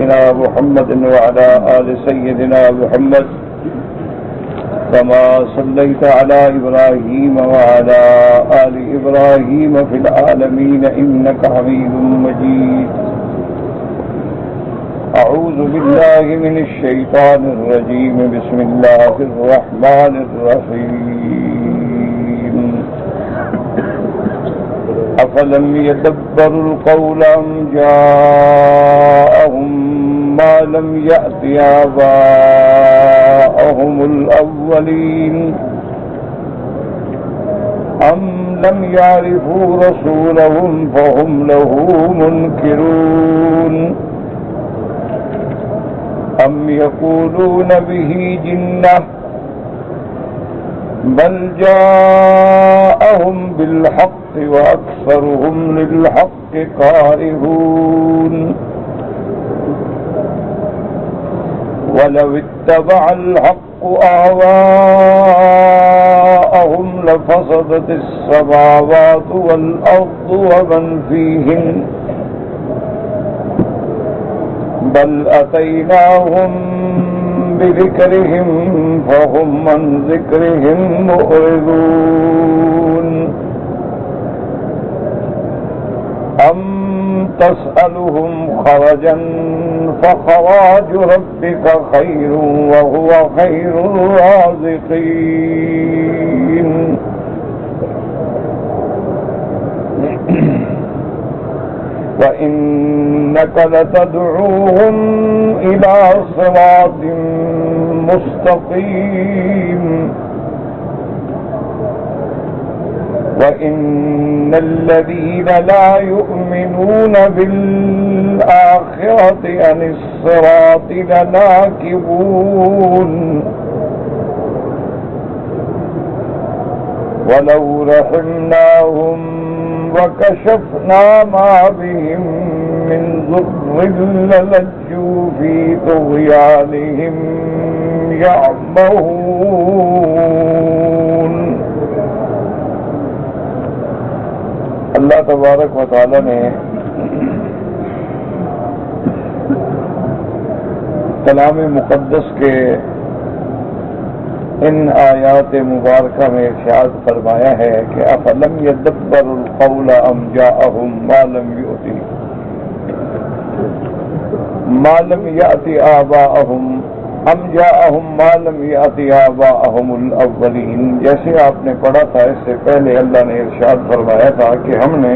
سيدنا محمد وعلى آل سيدنا محمد كما صليت على إبراهيم وعلى آل إبراهيم في العالمين إنك حميد مجيد. أعوذ بالله من الشيطان الرجيم. بسم الله الرحمن الرحيم. أفلم يدبروا القول أم جاءهم ما لم يأت آباءهم الأولين أم لم يعرفوا رسولهم فهم له منكرون أم يقولون به جنة بل جاءهم بالحق وأكثرهم للحق كارهون ولو اتبع الحق أهواءهم لفسدت السماوات والأرض ومن فيهن بل أتيناهم بذكرهم فهم عن ذكرهم معرضون أم تسألهم خرجا فخراج ربك خير وهو خير الرازقين. وإنك لتدعوهم إلى صراط مستقيم وإن الذين لا يؤمنون بالآخرة عن الصراط لناكبون ولو رحمناهم وكشفنا ما بهم من ضر للجوا في طغيانهم يعمهون. اللہ تبارک و تعالی نے کلام مقدس کے ان آیات مبارکہ میں ارشاد فرمایا ہے کہ افلم یدبروا القول ام جاءهم ما لم یأت آباءهم ام جاءهم ما لم یأت آباءهم الاولین. جیسے آپ نے پڑھا تھا اس سے پہلے اللہ نے ارشاد فرمایا تھا کہ ہم نے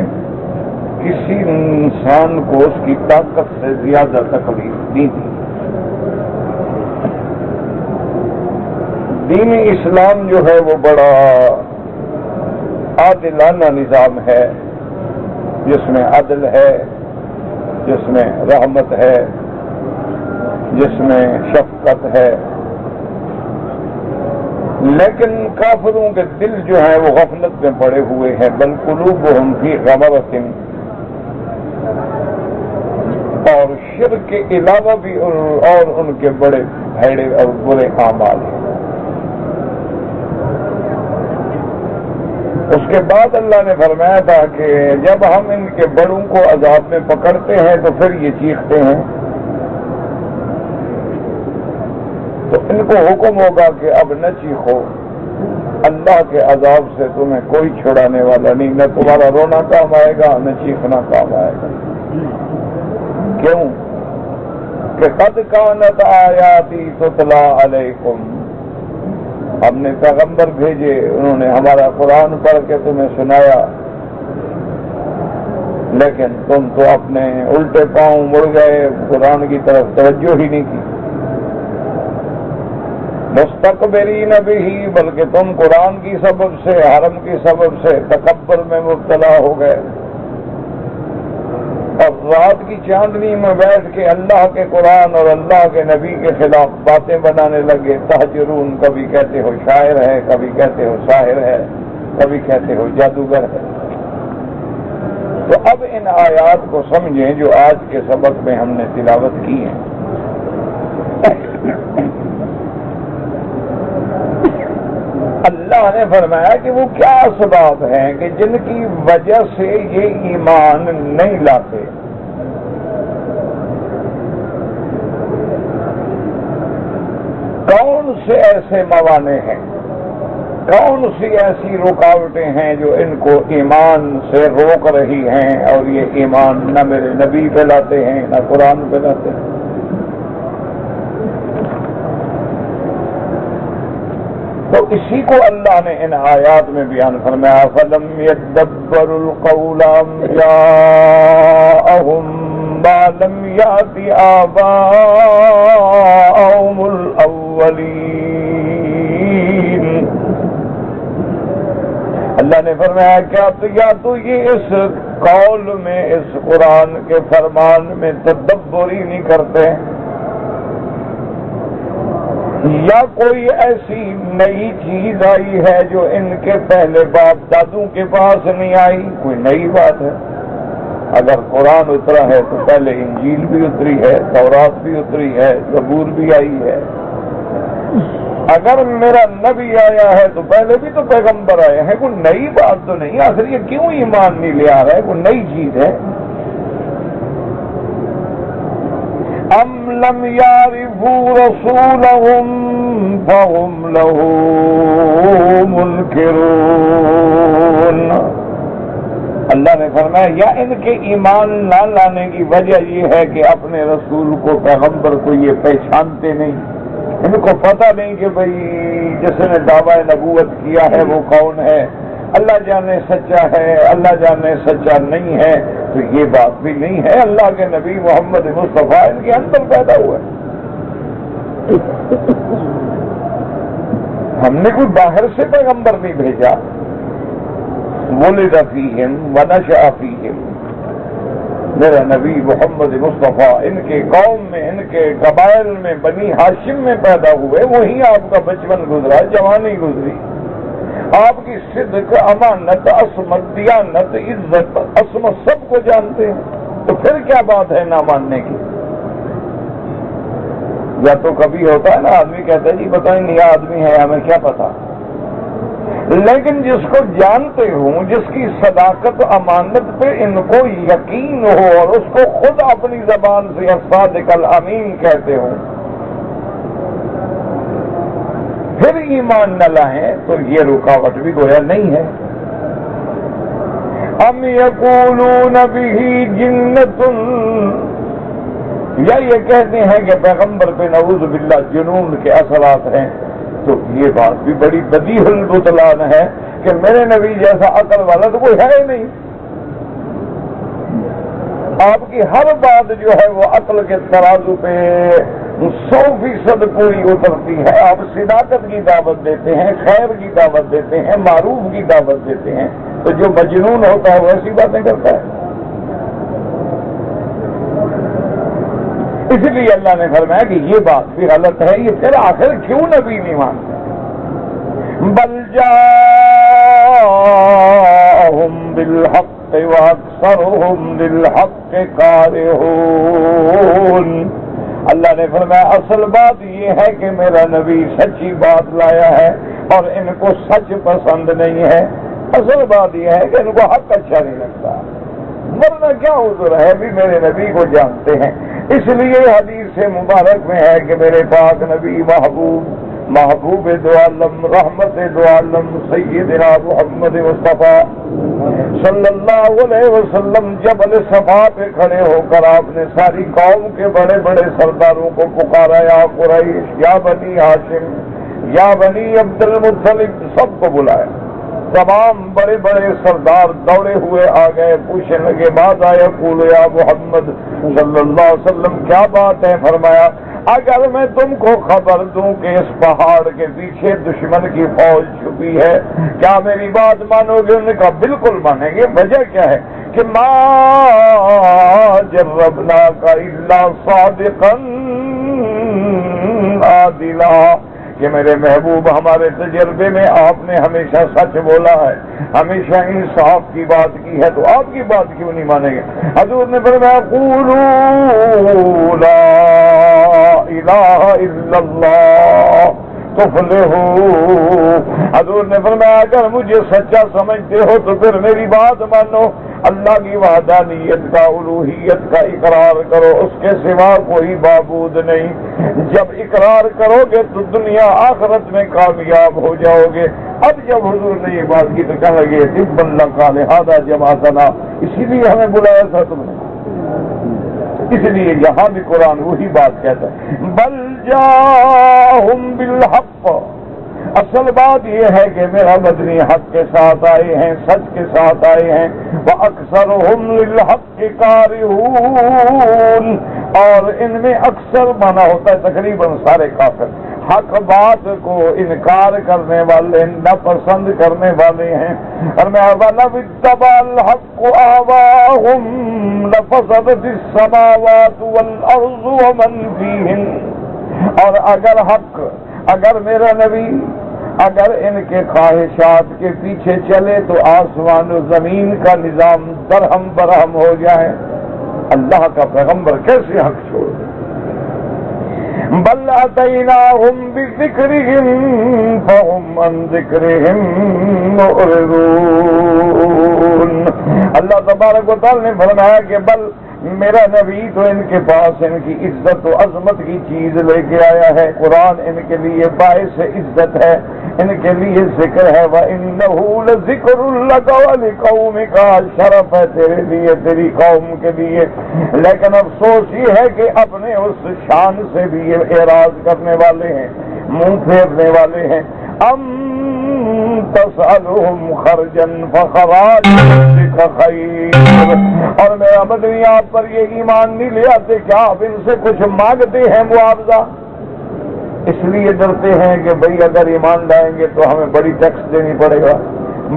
کسی انسان کو اس کی طاقت سے زیادہ تکلیف دی تھی. دین اسلام جو ہے وہ بڑا عادلانہ نظام ہے جس میں عدل ہے، جس میں رحمت ہے، جس میں شفقت ہے. لیکن کافروں کے دل جو ہیں وہ غفلت میں پڑے ہوئے ہیں. بل قلوبہم فی غمرۃ، اور شرک کے علاوہ بھی اور ان کے بڑے بھیڑے اور برے اعمال ہیں. اس کے بعد اللہ نے فرمایا تھا کہ جب ہم ان کے بڑوں کو عذاب میں پکڑتے ہیں تو پھر یہ چیختے ہیں تو ان کو حکم ہوگا کہ اب نہ چیخو، اللہ کے عذاب سے تمہیں کوئی چھڑانے والا نہیں، نہ تمہارا رونا کام آئے گا نہ چیخنا کام آئے گا. کیوں کہ قد کانت آیاتی تتلی علیکم، ہم نے پیغمبر بھیجے، انہوں نے ہمارا قرآن پڑھ کے تمہیں سنایا، لیکن تم تو اپنے الٹے پاؤں مڑ گئے، قرآن کی طرف توجہ ہی نہیں کی. مستکبرین بہ، بلکہ تم قرآن کی سبب سے، حرم کی سبب سے تکبر میں مبتلا ہو گئے اور رات کی چاندنی میں بیٹھ کے اللہ کے قرآن اور اللہ کے نبی کے خلاف باتیں بنانے لگے. تہجرون، کبھی کہتے ہو شاعر ہے، کبھی کہتے ہو ساحر ہے، کبھی کہتے ہو جادوگر ہے. تو اب ان آیات کو سمجھیں جو آج کے سبق میں ہم نے تلاوت کی ہیں. اللہ نے فرمایا کہ وہ کیا اسباب ہیں کہ جن کی وجہ سے یہ ایمان نہیں لاتے. سے ایسے موانع ہیں، کون سی ایسی رکاوٹیں ہیں جو ان کو ایمان سے روک رہی ہیں اور یہ ایمان نہ میرے نبی پہ لاتے ہیں نہ قرآن پہ لاتے ہیں؟ تو اسی کو اللہ نے ان آیات میں بیان فرمایا، فَلَمْ يَدَّبَّرُوا الْقَوْلَ أَمْ جَاءَهُم مَّا لَمْ يَأْتِ آبَاءَهُمُ الْأَوَّلِينَ۔ اللہ نے فرمایا کیا یا تو یہ اس قول میں، اس قرآن کے فرمان میں تدبر ہی نہیں کرتے، یا کوئی ایسی نئی چیز آئی ہے جو ان کے پہلے باپ دادوں کے پاس نہیں آئی، کوئی نئی بات ہے۔ اگر قرآن اترا ہے تو پہلے انجیل بھی اتری ہے، تورات بھی اتری ہے، زبور بھی آئی ہے۔ اگر میرا نبی آیا ہے تو پہلے بھی تو پیغمبر آئے ہیں، کوئی نئی بات تو نہیں۔ آخر یہ کیوں ایمان نہیں لے آ رہا ہے؟ کوئی نئی چیز ہے؟ ام لم یعرفوا رسولهم فهم له منکرون۔ اللہ نے فرمایا یا ان کے ایمان نہ لانے کی وجہ یہ ہے کہ اپنے رسول کو، پیغمبر کو یہ پہچانتے نہیں، ان کو پتہ نہیں کہ بھئی جس نے دعویٰ نبوت کیا ہے وہ کون ہے، اللہ جانے سچا ہے، اللہ جانے سچا نہیں ہے۔ تو یہ بات بھی نہیں ہے، اللہ کے نبی محمد مصطفیٰ ان کے اندر پیدا ہوا ہے۔ ہم نے کوئی باہر سے پیغمبر نہیں بھیجا۔ ولد فیہم ونشأ فیہم، میرا نبی محمد مصطفیٰ ان کے قوم میں، ان کے قبائل میں، بنی ہاشم میں پیدا ہوئے، وہیں آپ کا بچپن گزرا، جوانی گزری، آپ کی صدق، امانت، عصمت، دیانت، عزت، عصمت سب کو جانتے ہیں، تو پھر کیا بات ہے نہ ماننے کی؟ یا تو کبھی ہوتا ہے نا آدمی کہتا ہے جی بتائیں نیا آدمی ہے ہمیں کیا پتا، لیکن جس کو جانتے ہوں، جس کی صداقت امانت پہ ان کو یقین ہو اور اس کو خود اپنی زبان سے الصادق الامین کہتے ہوں، پھر ایمان نہ لائیں تو یہ رکاوٹ بھی گویا نہیں ہے۔ ام یقولون بہ جنۃ، یا یہ کہتے ہیں کہ پیغمبر پہ نعوذ باللہ جنون کے اثرات ہیں، تو یہ بات بھی بڑی بدیع البطلان ہے کہ میرے نبی جیسا عقل والا تو کوئی ہے ہی نہیں۔ آپ کی ہر بات جو ہے وہ عقل کے ترازو پہ 100% پوری اترتی ہے۔ آپ صداقت کی دعوت دیتے ہیں، خیر کی دعوت دیتے ہیں، معروف کی دعوت دیتے ہیں، تو جو مجنون ہوتا ہے وہ ایسی باتیں کرتا ہے۔ اس لیے اللہ نے فرمایا کہ یہ بات بھی غلط ہے، یہ پھر آخر کیوں نبی نہیں مانتے؟ بل جاءہم بالحق واکثرہم للحق کارہون۔ اللہ نے فرمایا اصل بات یہ ہے کہ میرا نبی سچی بات لایا ہے اور ان کو سچ پسند نہیں ہے۔ اصل بات یہ ہے کہ ان کو حق اچھا نہیں لگتا، ورنہ کیا عذر ہے، بھی میرے نبی کو جانتے ہیں۔ اس لیے حدیث مبارک میں ہے کہ میرے پاک نبی محبوب دو عالم، رحمت دو عالم، سیدنا محمد مصطفیٰ صلی اللہ علیہ وسلم جبل صفا پہ کھڑے ہو کر آپ نے ساری قوم کے بڑے بڑے سرداروں کو پکارا، یا قریش، یا بنی ہاشم، یا بنی عبد المطلب، سب کو بلایا۔ تمام بڑے بڑے سردار دوڑے ہوئے آ گئے، پوچھنے لگے ماذا یقول یا محمد صلی اللہ علیہ وسلم، کیا بات ہے؟ فرمایا اگر میں تم کو خبر دوں کہ اس پہاڑ کے پیچھے دشمن کی فوج چھپی ہے، کیا میری بات مانو گے؟ انہوں نے کہا بالکل مانیں گے۔ وجہ کیا ہے کہ ما جربناک الا صادقا عادلا، کہ میرے محبوب ہمارے تجربے میں آپ نے ہمیشہ سچ بولا ہے، ہمیشہ انصاف کی بات کی ہے، تو آپ کی بات کیوں نہیں مانیں گے؟ حضور نے فرمایا قولوا لا الہ الا اللہ تفلحوا۔ حضور نے فرمایا اگر مجھے سچا سمجھتے ہو تو پھر میری بات مانو، اللہ کی وحدانیت کا الوہیت کا اقرار کرو، اس کے سوا کوئی معبود نہیں۔ جب اقرار کرو گے تو دنیا آخرت میں کامیاب ہو جاؤ گے۔ اب جب حضور نے یہ بات کی تو کہنے لگے طب اللہ کا لہٰذا جماعتنا، اسی لیے ہمیں بلایا تھا تم نے۔ اس لیے یہاں بھی قرآن وہی بات کہتا ہے، بل جاءہم بالحق، اصل بات یہ ہے کہ میرا مدنی حق کے ساتھ آئے ہیں، سچ کے ساتھ آئے ہیں، وَأَكْثَرُهُمْ لِلْحَقِّ كَارِهُونَ، اور ان میں اکثر مانا ہوتا ہے تقریباً سارے کافر، حق بات کو انکار کرنے والے، ناپسند کرنے والے ہیں۔ اور میں وَلَوِ اتَّبَعَ الْحَقُّ أَهْوَاءَهُمْ لَفَسَدَتِ السَّمَاوَاتُ وَالْأَرْضُ وَمَنْ فِيهِنَّ، اور اگر حق، اگر میرا نبی، اگر ان کے خواہشات کے پیچھے چلے تو آسمان و زمین کا نظام درہم برہم ہو جائے۔ اللہ کا پیغمبر کیسے حق چھوڑ دے؟ بل اتیناہم بذکرہم فہم عن ذکرہم معرضون۔ اللہ تبارک و تعالی نے فرمایا کہ بل میرا نبی تو ان کے پاس ان کی عزت و عظمت کی چیز لے کے آیا ہے، قرآن ان کے لیے باعث عزت ہے، ان کے لیے ذکر ہے، وَإِنَّهُ لَذِكْرٌ لَكَ وَلِقَوْمِكَ، شرف ہے تیرے لیے، تیری قوم کے لیے۔ لیکن افسوس یہ ہے کہ اپنے اس شان سے بھی یہ اعراض کرنے والے ہیں، منہ پھیرنے والے ہیں۔ تسألهم خرجا فخراج ربك خیر، اور میرا مدنی آپ پر یہ ایمان نہیں لے آتے کہ آپ ان سے کچھ مانگتے ہیں معاوضہ، اس لیے ڈرتے ہیں کہ بھئی اگر ایمان لائیں گے تو ہمیں بڑی ٹیکس دینی پڑے گا،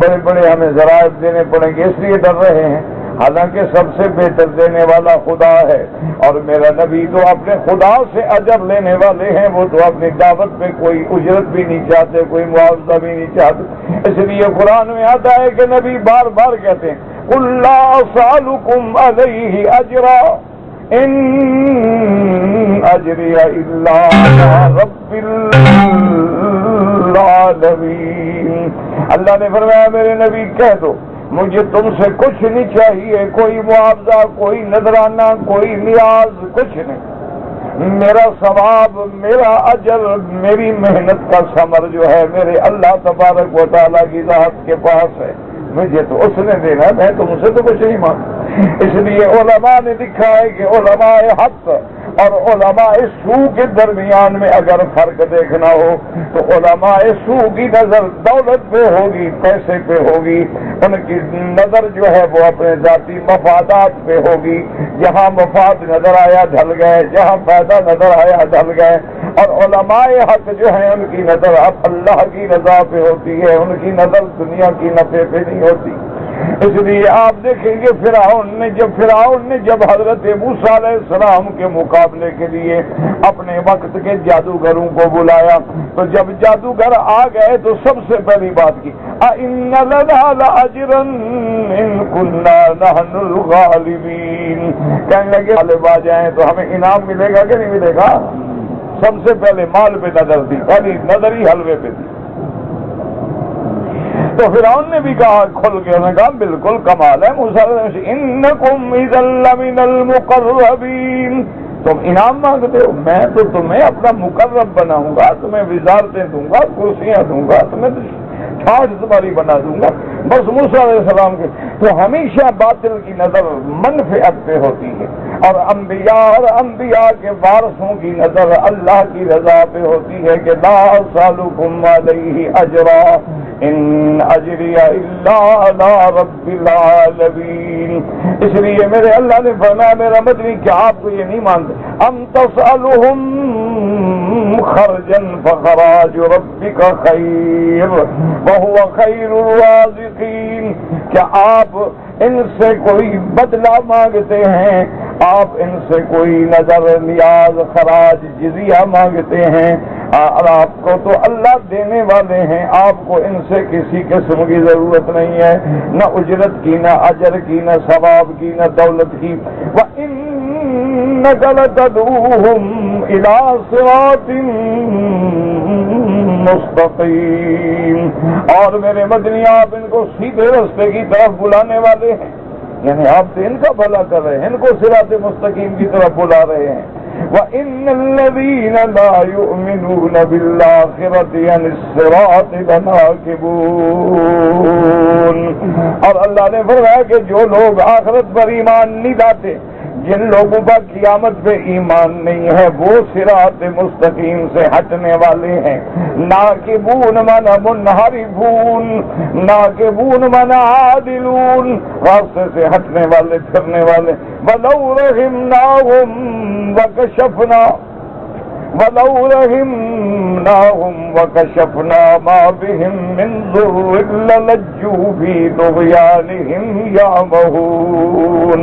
بڑے بڑے ہمیں ذرائع دینے پڑیں گے، اس لیے ڈر رہے ہیں۔ حالانکہ سب سے بہتر دینے والا خدا ہے، اور میرا نبی تو اپنے خدا سے اجر لینے والے ہیں، وہ تو اپنی دعوت پہ کوئی اجرت بھی نہیں چاہتے، کوئی معاوضہ بھی نہیں چاہتے۔ اس لیے قرآن میں آتا ہے کہ نبی بار بار کہتے ہیں قُلْ لَا أَسْأَلُكُمْ عَلَيْهِ أَجْرًا إِنْ أَجْرِيَ إِلَّا عَلَىٰ رَبِّ العالمین۔ اللہ نے فرمایا میرے نبی کہہ دو مجھے تم سے کچھ نہیں چاہیے، کوئی معاوضہ، کوئی نذرانہ، کوئی نیاز، کچھ نہیں۔ میرا ثواب، میرا اجر، میری محنت کا ثمر جو ہے میرے اللہ تبارک و تعالیٰ کی ذات کے پاس ہے، مجھے تو اس نے دینا، میں تم سے تو کچھ نہیں مانگتا۔ اس لیے علماء نے لکھا ہے کہ علماء حق اور علماء سو کے درمیان میں اگر فرق دیکھنا ہو تو علماء سو کی نظر دولت پہ ہوگی، پیسے پہ ہوگی، ان کی نظر جو ہے وہ اپنے ذاتی مفادات پہ ہوگی، جہاں مفاد نظر آیا ڈھل گئے، جہاں فائدہ نظر آیا ڈھل گئے۔ اور علماء حق جو ہیں ان کی نظر اب اللہ کی رضا پہ ہوتی ہے، ان کی نظر دنیا کی نفع پہ نہیں ہوتی۔ اس لیے آپ دیکھیں گے فرعون نے جب حضرت موسیٰ علیہ السلام کے مقابلے کے لیے اپنے وقت کے جادوگروں کو بلایا تو جب جادوگر آ گئے تو سب سے پہلی بات کی اِنَّ لَنَا لَأَجْرًا إِن كُنَّا نَحْنُ الْغَالِبِينَ، کہنے لگے غالب آ جائیں تو ہمیں انعام ملے گا کہ نہیں ملے گا؟ سب سے پہلے مال پہ نظر دی، پہلی نظر ہی حلوے پہ دی۔ تو فرعون نے بھی کہا کھل کے، انہوں نے کہا بالکل کمال ہے موسیٰ علیہ السلام، انکم اذا لمن المقربین، تم انعام مانگتے ہو، میں تو تمہیں اپنا مقرب بناؤں گا، تمہیں وزارتیں دوں گا، کرسیاں دوں گا، تمہیں ٹھاٹ تمہاری بنا دوں گا۔ بس موسیٰ علیہ السلام کے تو ہمیشہ باطل کی نظر منفعت پہ ہوتی ہے، اور انبیاء کے وارثوں کی نظر اللہ کی رضا پہ ہوتی ہے کہ لا اسألکم علیہ اجرا ان اجری الا علی رب العالمین۔ اس لیے میرے اللہ نے فرمایا میرا مدنی کیا آپ کو یہ نہیں مانتے ام تسألہم خرجا فخراج ربک خیر وہو خیر الرازقین، کیا آپ ان سے کوئی بدلہ مانگتے ہیں، آپ ان سے کوئی نظر نیاز خراج جزیہ مانگتے ہیں؟ اور آپ کو تو اللہ دینے والے ہیں، آپ کو ان سے کسی قسم کی ضرورت نہیں ہے، نہ اجرت کی، نہ اجر کی، نہ ثواب کی، نہ دولت کی۔ وَإِنَّكَ لَتَدْعُوهُمْ إِلَىٰ صِرَاطٍ مستقیم، اور میرے مدنی آپ ان کو سیدھے راستے کی طرف بلانے والے ہیں، یعنی آپ تو ان کا بھلا کر رہے ہیں، ان کو صراط مستقیم کی طرف بلا رہے ہیں. وَإِنَّ الَّذِينَ لَا يُؤْمِنُونَ بِالْآخِرَةِ عَنِ الصِّرَاطِ لَنَاكِبُونَ. اور اللہ نے فرمایا کہ جو لوگ آخرت پر ایمان نہیں لاتے، جن لوگوں کا قیامت پہ ایمان نہیں ہے، وہ صراط مستقیم سے ہٹنے والے ہیں. ناکبون من منحرفون، ناکبون من عادلون، راستے سے ہٹنے والے، پھرنے والے. وَلَوْ رَحِمْنَاهُمْ وَكَشَفْنَا مَا بِهِمْ مِنْ ضُرٍّ لَلَجُّوا فِي طُغْيَانِهِمْ يَعْمَهُونَ.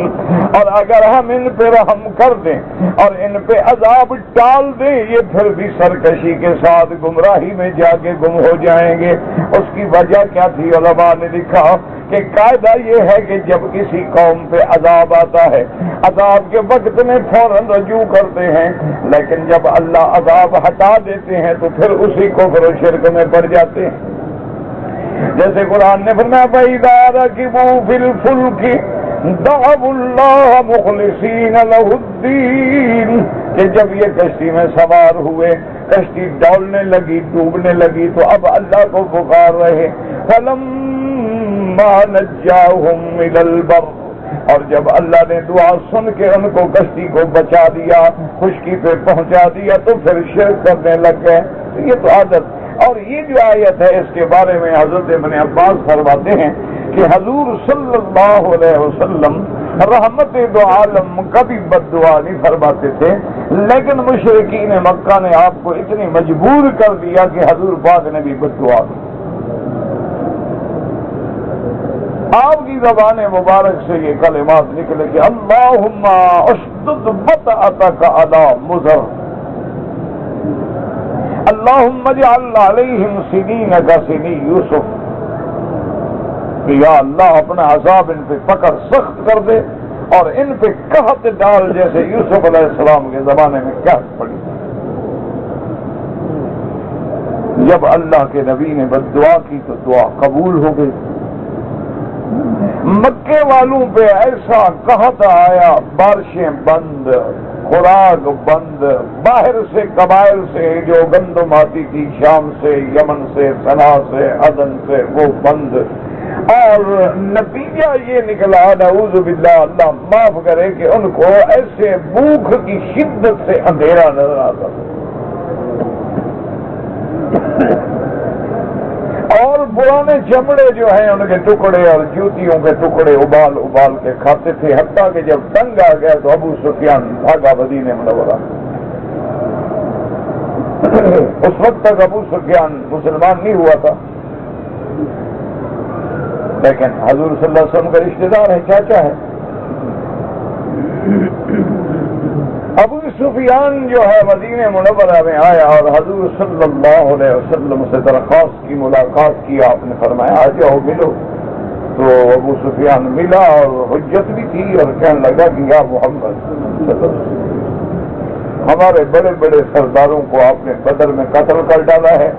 اور اگر ہم ان پہ رحم کر دیں اور ان پہ عذاب ٹال دیں، یہ پھر بھی سرکشی کے ساتھ گمراہی میں جا کے گم ہو جائیں گے. اس کی وجہ کیا تھی؟ علماء نے لکھا کہ قاعدہ یہ ہے کہ جب کسی قوم پہ عذاب آتا ہے، عذاب کے وقت میں فوراً رجوع کرتے ہیں، لیکن جب اللہ عذاب ہٹا دیتے ہیں تو پھر اسی کفر و شرک میں پڑ جاتے ہیں. جیسے قرآن نے فرمایا فَإِذَا رَكِبُوا فِي الْفُلْكِ دَعَوُا اللَّهَ مُخْلِصِينَ لَهُ الدِّينَ، کہ جب یہ کشتی میں سوار ہوئے، کشتی ڈولنے لگی، ڈوبنے لگی، تو اب اللہ کو پکار رہے. فَلَمَّا نَجَّاهُمْ إِلَى الْبَرِّ، اور جب اللہ نے دعا سن کے ان کو کشتی کو بچا دیا، خشکی پہ پہنچا دیا، تو پھر شرک کرنے لگ گئے. یہ تو عادت. اور یہ جو آیت ہے اس کے بارے میں حضرت ابن عباس فرماتے ہیں کہ حضور صلی اللہ علیہ وسلم رحمت دو عالم کبھی بد دعا نہیں فرماتے تھے، لیکن مشرکین مکہ نے آپ کو اتنی مجبور کر دیا کہ حضور پاک نے بھی بد دعا کی. آپ کی زبان مبارک سے یہ کلمات نکلے کہ اللہم اشدد بطأتک علی مضر، اللہم اجعل علیہم سنین کسنی یوسف، کہ یا اللہ اپنا عذاب ان پہ پکڑ سخت کر دے اور ان پہ قحط ڈال جیسے یوسف علیہ السلام کے زمانے میں قحط پڑی. جب اللہ کے نبی نے بد دعا کی تو دعا قبول ہو گئی. مکے والوں پہ ایسا قحط آیا، بارشیں بند، خوراک بند، باہر سے قبائل سے جو گندم آتی تھی شام سے، یمن سے، صنع سے، عدن سے، وہ بند. اور نتیجہ یہ نکلا نعوذ باللہ، اللہ معاف کرے، کہ ان کو ایسے بھوک کی شدت سے اندھیرا نظر آتا تھا اور پرانے چمڑے جو ہیں ان کے ٹکڑے اور جوتیوں کے ٹکڑے ابال ابال کے کھاتے تھے، حتیٰ کہ جب تنگ آ گیا تو ابو سفیان بھاگا مدینہ منورہ. اس وقت تک ابو سفیان مسلمان نہیں ہوا تھا، لیکن حضور صلی اللہ علیہ وسلم کا رشتہ دار ہے، چاچا ہے. ابو سفیان جو ہے مدینہ منورہ میں آیا اور حضور صلی اللہ علیہ وسلم سے درخواست کی، ملاقات کی. آپ نے فرمایا آ جاؤ ملو. تو ابو سفیان ملا اور حجت بھی تھی اور کہنے لگا کہ یا محمد صلی اللہ علیہ وسلم، ہمارے بڑے بڑے سرداروں کو آپ نے بدر میں قتل کر ڈالا ہے،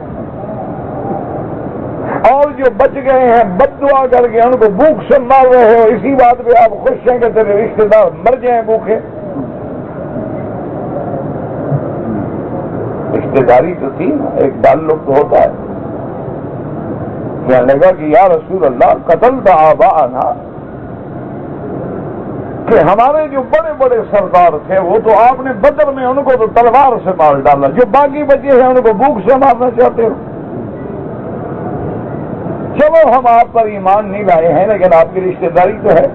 اور جو بچ گئے ہیں بد دعا کر کے ان کو بھوک سے مار رہے ہو، اسی بات پہ آپ خوش ہیں کہ تیرے رشتے دار مر جائیں بھوکے. رشتے داری تو تھی نا، ایک تعلق تو ہوتا ہے. کہنے لگا کہ یا رسول اللہ قتل تھا آباءنا، کہ ہمارے جو بڑے بڑے سردار تھے وہ تو آپ نے بدر میں ان کو تو تلوار سے مار ڈالا، جو باقی بچے ہیں ان کو بھوک سے مارنا چاہتے ہو. چلو ہم آپ پر ایمان نہیں لائے ہیں، لیکن آپ کی رشتہ داری تو ہے،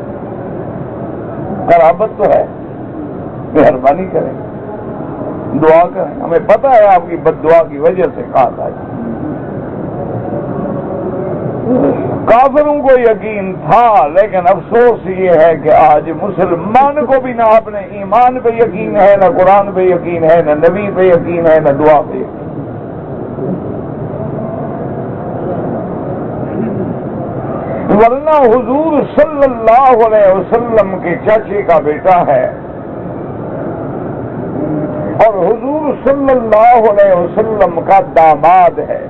قرابت تو ہے، مہربانی کریں، دعا کریں. ہمیں پتہ ہے آپ کی بد دعا کی وجہ سے کہاں آئی. کافروں کو یقین تھا، لیکن افسوس یہ ہے کہ آج مسلمان کو بھی نہ اپنے ایمان پہ یقین ہے، نہ قرآن پہ یقین ہے، نہ نبی پہ یقین ہے، نہ دعا پہ یقین. ورنہ حضور صلی اللہ علیہ وسلم کے چاچے کا بیٹا ہے اور حضور صلی اللہ علیہ وسلم کا داماد ہے.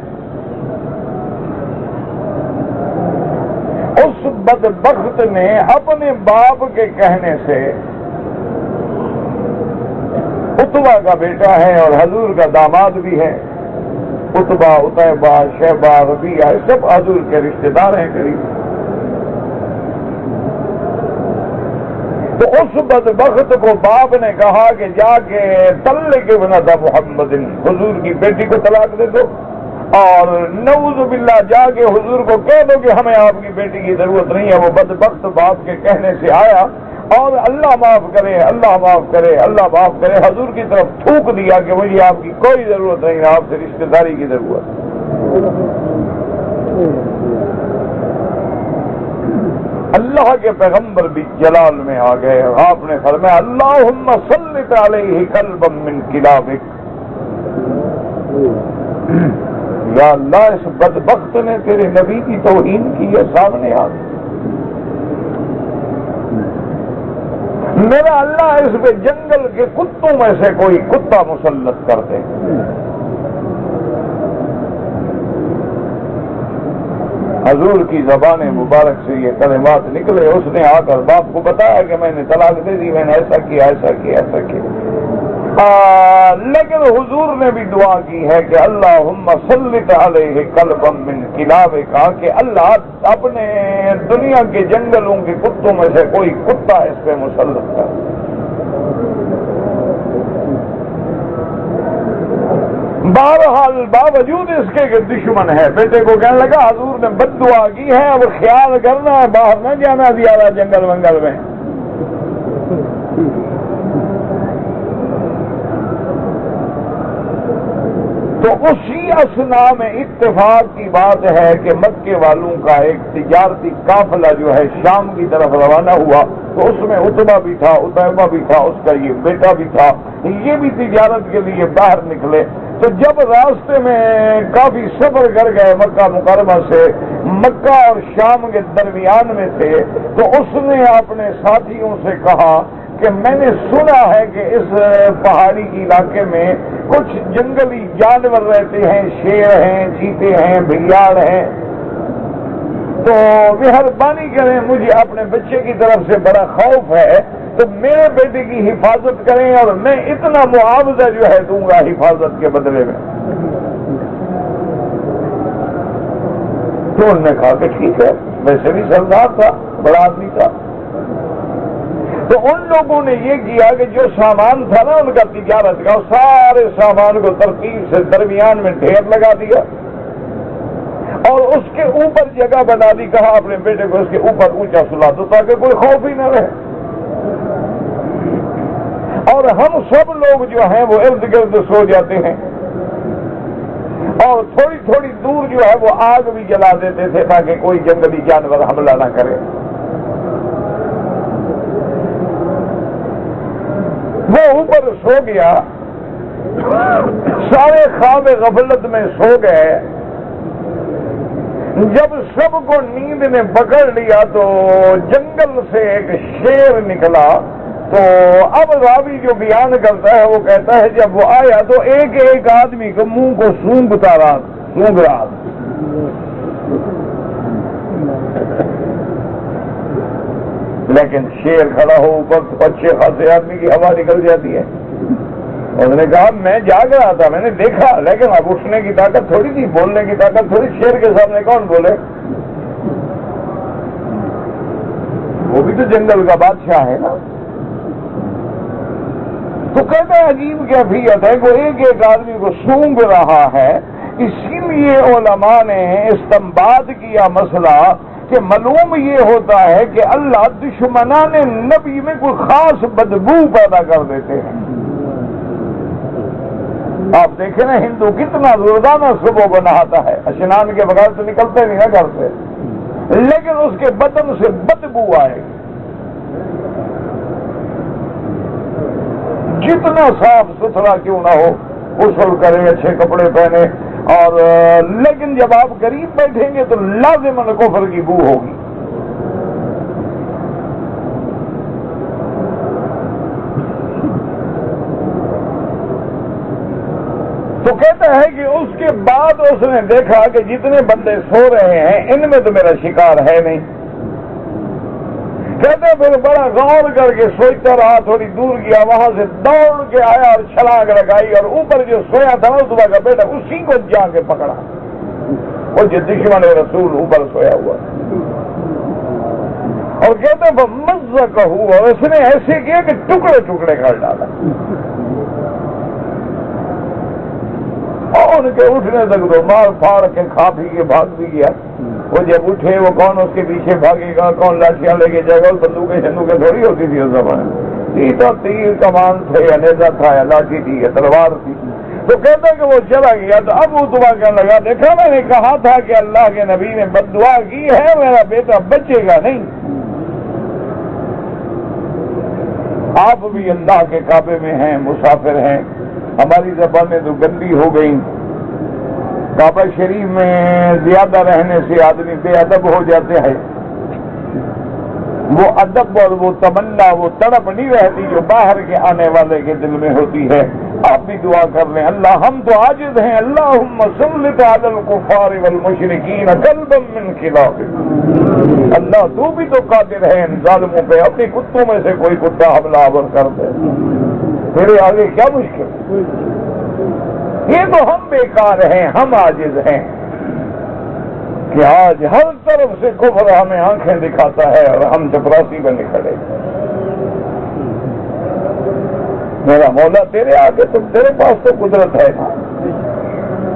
اس اس بدبخت نے اپنے باپ کے کہنے سے، عتبہ کا بیٹا ہے اور حضور کا داماد بھی ہے، عتبہ، عتیبہ، شیبہ، ربیعہ سب حضور کے رشتہ دار ہیں قریب، تو اس بدبخت کو باپ نے کہا کہ جا کے طلق ابنت محمد، حضور کی بیٹی کو طلاق دے دو، اور نعوذ باللہ جا کے حضور کو کہہ دو کہ ہمیں آپ کی بیٹی کی ضرورت نہیں ہے۔ وہ بدبخت باپ کے کہنے سے آیا اور اللہ معاف کرے، اللہ معاف کرے، اللہ معاف کرے، حضور کی طرف تھوک دیا کہ مجھے آپ کی کوئی ضرورت نہیں، آپ سے رشتہ داری کی ضرورت۔ اللہ کے پیغمبر بھی جلال میں آ گئے اور آپ نے فرمایا اللہم سلط علیہ قلبا من کلابک، یا اللہ اس بدبخت نے تیرے نبی کی توہین کی ہے، سامنے آ گئی، میرا اللہ اس پہ جنگل کے کتوں میں سے کوئی کتا مسلط کر دے۔ حضور کی زبان مبارک سے یہ کلمات نکلے، اس نے آ کر باپ کو بتایا کہ میں نے طلاق دے دی، میں نے ایسا کیا ایسا کیا ایسا کیا، لیکن حضور نے بھی دعا کی ہے کہ اللہم سلط علیہ قلبا من کلابک، کہ اللہ اپنے دنیا کے جنگلوں کے کتوں میں سے کوئی کتا اس پہ مسلط کر۔ بہرحال باوجود اس کے کہ دشمن ہے، بیٹے کو کہنے لگا حضور نے بد دعا کی ہے، اب خیال کرنا ہے باہر نہ جانا زیادہ جنگل ونگل میں۔ تو اسی اثنا میں اتفاق کی بات ہے کہ مکے والوں کا ایک تجارتی قافلہ جو ہے شام کی طرف روانہ ہوا، تو اس میں عتبہ بھی تھا، عتیبہ بھی تھا، اس کا یہ بیٹا بھی تھا، یہ بھی تجارت کے لیے باہر نکلے۔ تو جب راستے میں کافی سفر کر گئے مکہ مکرمہ سے، مکہ اور شام کے درمیان میں تھے، تو اس نے اپنے ساتھیوں سے کہا کہ میں نے سنا ہے کہ اس پہاڑی علاقے میں کچھ جنگلی جانور رہتے ہیں، شیر ہیں، چیتے ہیں، بھیاڑ ہیں، تو مہربانی کریں، مجھے اپنے بچے کی طرف سے بڑا خوف ہے، تو میرے بیٹے کی حفاظت کریں اور میں اتنا معاوضہ جو ہے دوں گا حفاظت کے بدلے میں۔ تو انہوں نے کہا کہ ٹھیک ہے، ویسے بھی سردار تھا، بڑا آدمی تھا۔ تو ان لوگوں نے یہ کیا کہ جو سامان تھا نا ان کا تجارت کا، سارے سامان کو ترتیب سے درمیان میں ڈھیر لگا دیا اور اس کے اوپر جگہ بنا دی، کہا اپنے بیٹے کو اس کے اوپر اونچا سلا دو تاکہ کوئی خوف ہی نہ رہے، اور ہم سب لوگ جو ہیں وہ ارد گرد سو جاتے ہیں، اور تھوڑی تھوڑی دور جو ہے وہ آگ بھی جلا دیتے تھے تاکہ کوئی جنگلی جانور حملہ نہ کرے۔ وہ اوپر سو گیا، سارے خواب غفلت میں سو گئے۔ جب سب کو نیند نے پکڑ لیا تو جنگل سے ایک شیر نکلا، تو اب راوی جو بیان کرتا ہے وہ کہتا ہے جب وہ آیا تو ایک ایک آدمی کو منہ کو سونگ رہا، لیکن شیر کھڑا ہو اوپر تو اچھے خاصے آدمی کی ہوا نکل جاتی ہے۔ اس نے کہا میں جاگ رہا تھا، میں نے دیکھا، لیکن اب اٹھنے کی طاقت تھوڑی تھی، بولنے کی طاقت تھوڑی، شیر کے سامنے کون بولے؟ وہ بھی تو جنگل کا بادشاہ ہے نا۔ تو کہتا ہے عجیب کیفیت ہے کہ ایک ایک آدمی کو سونگ رہا ہے۔ اسی لیے علماء نے استنباط کیا مسئلہ کہ معلوم یہ ہوتا ہے کہ اللہ دشمنان نبی میں کوئی خاص بدبو پیدا کر دیتے ہیں۔ آپ دیکھیں نا ہندو کتنا روزانہ صبح کو نہاتا ہے، اشنان کے بغیر تو نکلتے نہیں نا گھر سے، لیکن اس کے بدن سے بدبو آئے گی، جتنا صاف ستھرا کیوں نہ ہو، غسل کرے، اچھے کپڑے پہنے، اور لیکن جب آپ قریب بیٹھیں گے تو لازماً کفر کی بو ہوگی۔ تو کہتا ہے کہ اس کے بعد اس نے دیکھا کہ جتنے بندے سو رہے ہیں ان میں تو میرا شکار ہے نہیں، کہتے پھر بڑا غور کر کے سوچتا رہا، تھوڑی دور گیا، وہاں سے دوڑ کے آیا اور چھلانگ لگائی، اور اوپر جو سویا تھا نا صبح کا بیٹا اسی کو جا کے پکڑا، وہ جو دشمن رسول اوپر سویا ہوا، اور کہتے مزہ کا ہوا، اور اس نے ایسے کیا کہ ٹکڑے ٹکڑے کر ڈالا، اور ان کے اٹھنے تک تو مار پھاڑ کے کھا پی کے بھاگ بھی گیا۔ وہ جب اٹھے وہ کون اس کے پیچھے بھاگے گا، کون لاٹیاں لے کے جائے گا، بندوقیں شندوقیں تھوڑی ہوتی تھی اس زمانے، تو تیر کمان تھے یا نیزہ تھا یا لاٹھی تھی یا تلوار تھی۔ تو کہتا کہ وہ چلا گیا تو اب وہ دعا کرنے لگا، دیکھا میں نے کہا تھا کہ اللہ کے نبی نے بد دعا کی ہے، میرا بیٹا بچے گا نہیں۔ آپ بھی اللہ کے کعبے میں ہیں، مسافر ہیں، ہماری زبانیں تو گندی ہو گئی، کعبہ شریف میں زیادہ رہنے سے آدمی بے ادب ہو جاتے ہیں، وہ ادب اور وہ تمنا وہ تڑپ نہیں رہتی جو باہر کے آنے والے کے دل میں ہوتی ہے۔ آپ بھی دعا کر لیں، اللہ ہم تو عاجز ہیں، اللہم سلط علی الکفار والمشرکین قلبا من خلاف، اللہ تو بھی تو قادر ہے ان ظالموں پہ، اپنے کتوں میں سے کوئی کتا حملہ آور کر دے، تیرے آگے کیا مشکل؟ یہ تو ہم بیکار ہیں، ہم عاجز ہیں کہ آج ہر طرف سے کفر ہمیں آنکھیں دکھاتا ہے اور ہم چپراسی بنے کھڑے۔ میرا مولا تیرے آگے تو تیرے پاس تو قدرت ہے،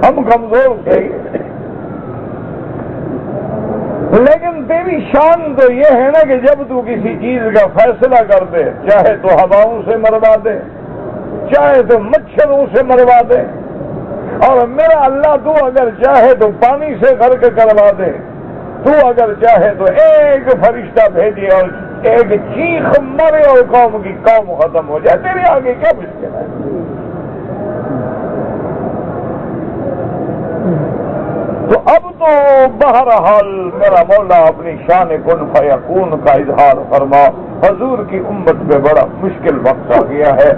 ہم کمزور تھے، لیکن تیری شان تو یہ ہے نا کہ جب تو کسی چیز کا فیصلہ کر دے، چاہے تو ہواؤں سے مروا دے، چاہے تو مچھروں سے مروا دے، اور میرا اللہ تو اگر چاہے تو پانی سے غرق کروا دے، تو اگر چاہے تو ایک فرشتہ بھیجے اور ایک چیخ مرے اور قوم کی قوم ختم ہو جائے، تیرے آگے کیا مشکل ہے؟ تو اب تو بہرحال میرا مولا اپنی شان کن فیکون کا اظہار فرما، حضور کی امت پہ بڑا مشکل وقت آ گیا ہے،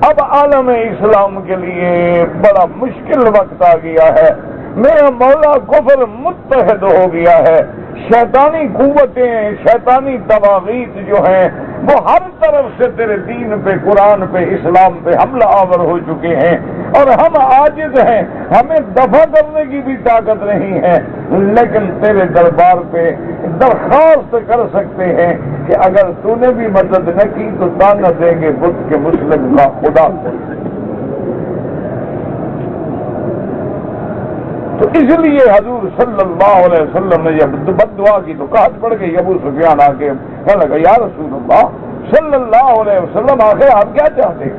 اب عالم اسلام کے لیے بڑا مشکل وقت آ گیا ہے، میرا مولا کفر متحد ہو گیا ہے، شیطانی قوتیں شیطانی طواغیت جو ہیں وہ ہر طرف سے تیرے دین پہ قرآن پہ اسلام پہ حملہ آور ہو چکے ہیں، اور ہم عاجز ہیں، ہمیں دفع کرنے کی بھی طاقت نہیں ہے، لیکن تیرے دربار پہ درخواست کر سکتے ہیں کہ اگر تو نے بھی مدد نہ کی تو تانا دیں گے بدھ کے مسلم کا خدا کو۔ تو اس لیے حضور صلی اللہ علیہ وسلم نے جب بد دعا کی تو قحط پڑ گئی، ابو سفیان آ کے کہنے لگا یا رسول اللہ صلی اللہ علیہ وسلم آخر آپ کیا چاہتے ہیں؟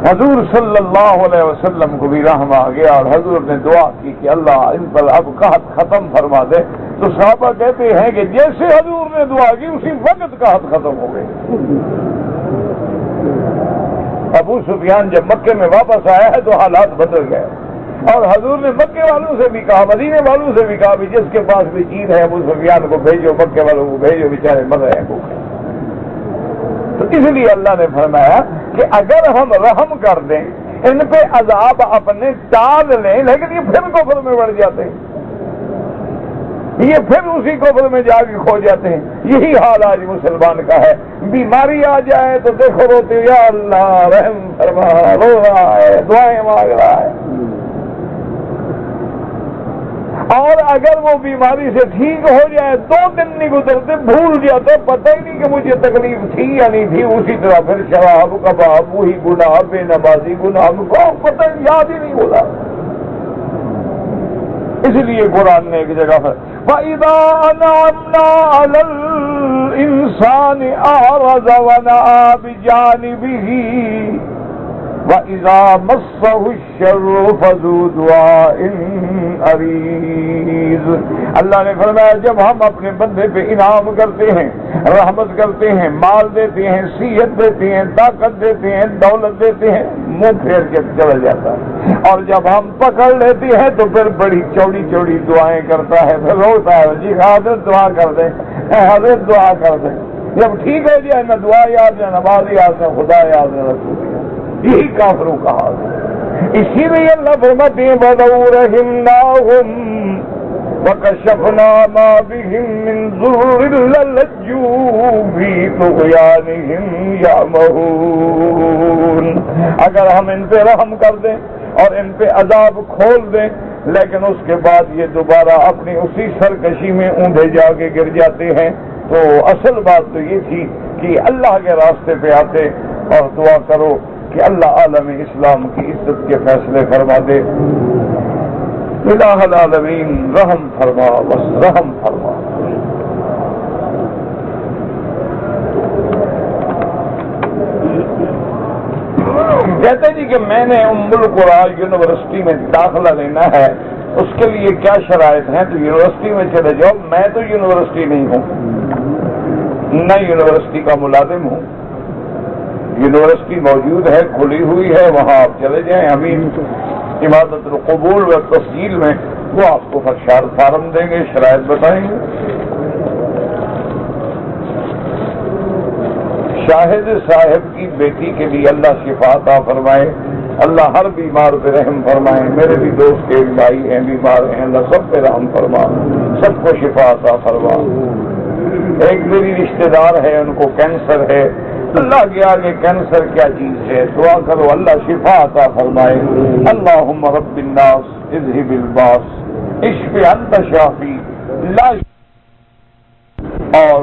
حضور صلی اللہ علیہ وسلم کو بھی رحم آ گیا اور حضور نے دعا کی کہ اللہ ان پر اب قحط ختم فرما دے، تو صحابہ کہتے ہیں کہ جیسے حضور نے دعا کی اسی وقت قحط ختم ہو گئی۔ ابو سفیان جب مکے میں واپس آیا ہے تو حالات بدل گئے، اور حضور نے مکے والوں سے بھی کہا، مدینے والوں سے بھی کہا بھی جس کے پاس بھی چیز ہے ابو سفیان کو بھیجو، مکے والوں کو بھیجو، بیچارے مر رہے ہیں۔ تو اس لیے اللہ نے فرمایا کہ اگر ہم رحم کر دیں، ان پہ عذاب اپنے ٹال لیں، لیکن یہ پھر کفر میں بڑھ جاتے ہیں، یہ پھر اسی کفر میں جا کے کھو جاتے ہیں۔ یہی حال آج مسلمان کا ہے، بیماری آ جائے تو دیکھو روتے یا اللہ رحم فرما، رو رہا ہے، دعائیں مانگ رہا ہے، اور اگر وہ بیماری سے ٹھیک ہو جائے 2 دن نہیں گزرتے بھول جاتا، پتہ ہی نہیں کہ مجھے تکلیف تھی یا نہیں تھی، اسی طرح پھر شراب کباب وہی گناہ، بے نمازی گناہ کو پتہ یاد ہی نہیں ہوتا۔ اس لیے قرآن نے ایک جگہ پر وَإِذَا أَنْعَمْنَا عَلَى الْإِنسَانِ أَعْرَضَ وَنَأَىٰ بِجَانِبِهِ وَإِذَا مَسَّهُ الشَّرُّ فَذُو دُعَاءٍ عَرِيضٍ۔ اللہ نے فرمایا جب ہم اپنے بندے پہ انعام کرتے ہیں، رحمت کرتے ہیں، مال دیتے ہیں، صحت دیتے ہیں، طاقت دیتے ہیں، دولت دیتے ہیں، منہ پھیر کے چلا جاتا ہے، اور جب ہم پکڑ لیتے ہیں تو پھر بڑی چوڑی چوڑی دعائیں کرتا ہے، پھر روتا ہے جی حضرت دعا کر دیں، حضرت دعا کر دیں۔ جب ٹھیک ہو جائے نہ دعا یاد نہ نماز یاد نہ خدا یاد نہ رسول یاد، یہی کافروں کا حال ہے۔ اسی لیے اللہ فرماتے ہیں وَلَوْ رَحِمْنَاهُمْ وَكَشَفْنَا مَا بِهِم مِّن ضُرٍّ لَّلَجُّوا فِي طُغْيَانِهِمْ يَعْمَهُونَ۔ اگر ہم ان پہ رحم کر دیں اور ان پہ عذاب کھول دیں، لیکن اس کے بعد یہ دوبارہ اپنی اسی سرکشی میں اوندھے جا کے گر جاتے ہیں، تو اصل بات تو یہ تھی کہ اللہ کے راستے پہ آتے اور دعا کرو کہ اللہ عالم اسلام کی عزت کے فیصلے فرما دے۔ الہ العالمین رحم فرما، بس رحم فرما۔ کہتے جی کہ میں نے ام القرا یونیورسٹی میں داخلہ لینا ہے، اس کے لیے کیا شرائط ہیں؟ تو یونیورسٹی میں چلے جاؤ۔ میں تو یونیورسٹی نہیں ہوں، نہ یونیورسٹی کا ملازم ہوں۔ یونیورسٹی موجود ہے، کھلی ہوئی ہے، وہاں آپ چلے جائیں۔ امین عبادت القبول و تسجیل میں وہ آپ کو فارم دیں گے، شرائط بتائیں گے۔ شاہد صاحب کی بیٹی کے لیے اللہ شفا عطا فرمائے، اللہ ہر بیمار پہ رحم فرمائے۔ میرے بھی دوست ایک بھائی ہیں بیمار ہیں، اللہ سب پہ رحم فرما، سب کو شفا عطا فرما۔ ایک میری رشتہ دار ہے، ان کو کینسر ہے، اللہ کے آگے کینسر کیا چیز ہے، دعا کرو اللہ شفا عطا فرمائے۔ اللہم رب الناس اذہب الباس اشف انت شافی لا، اور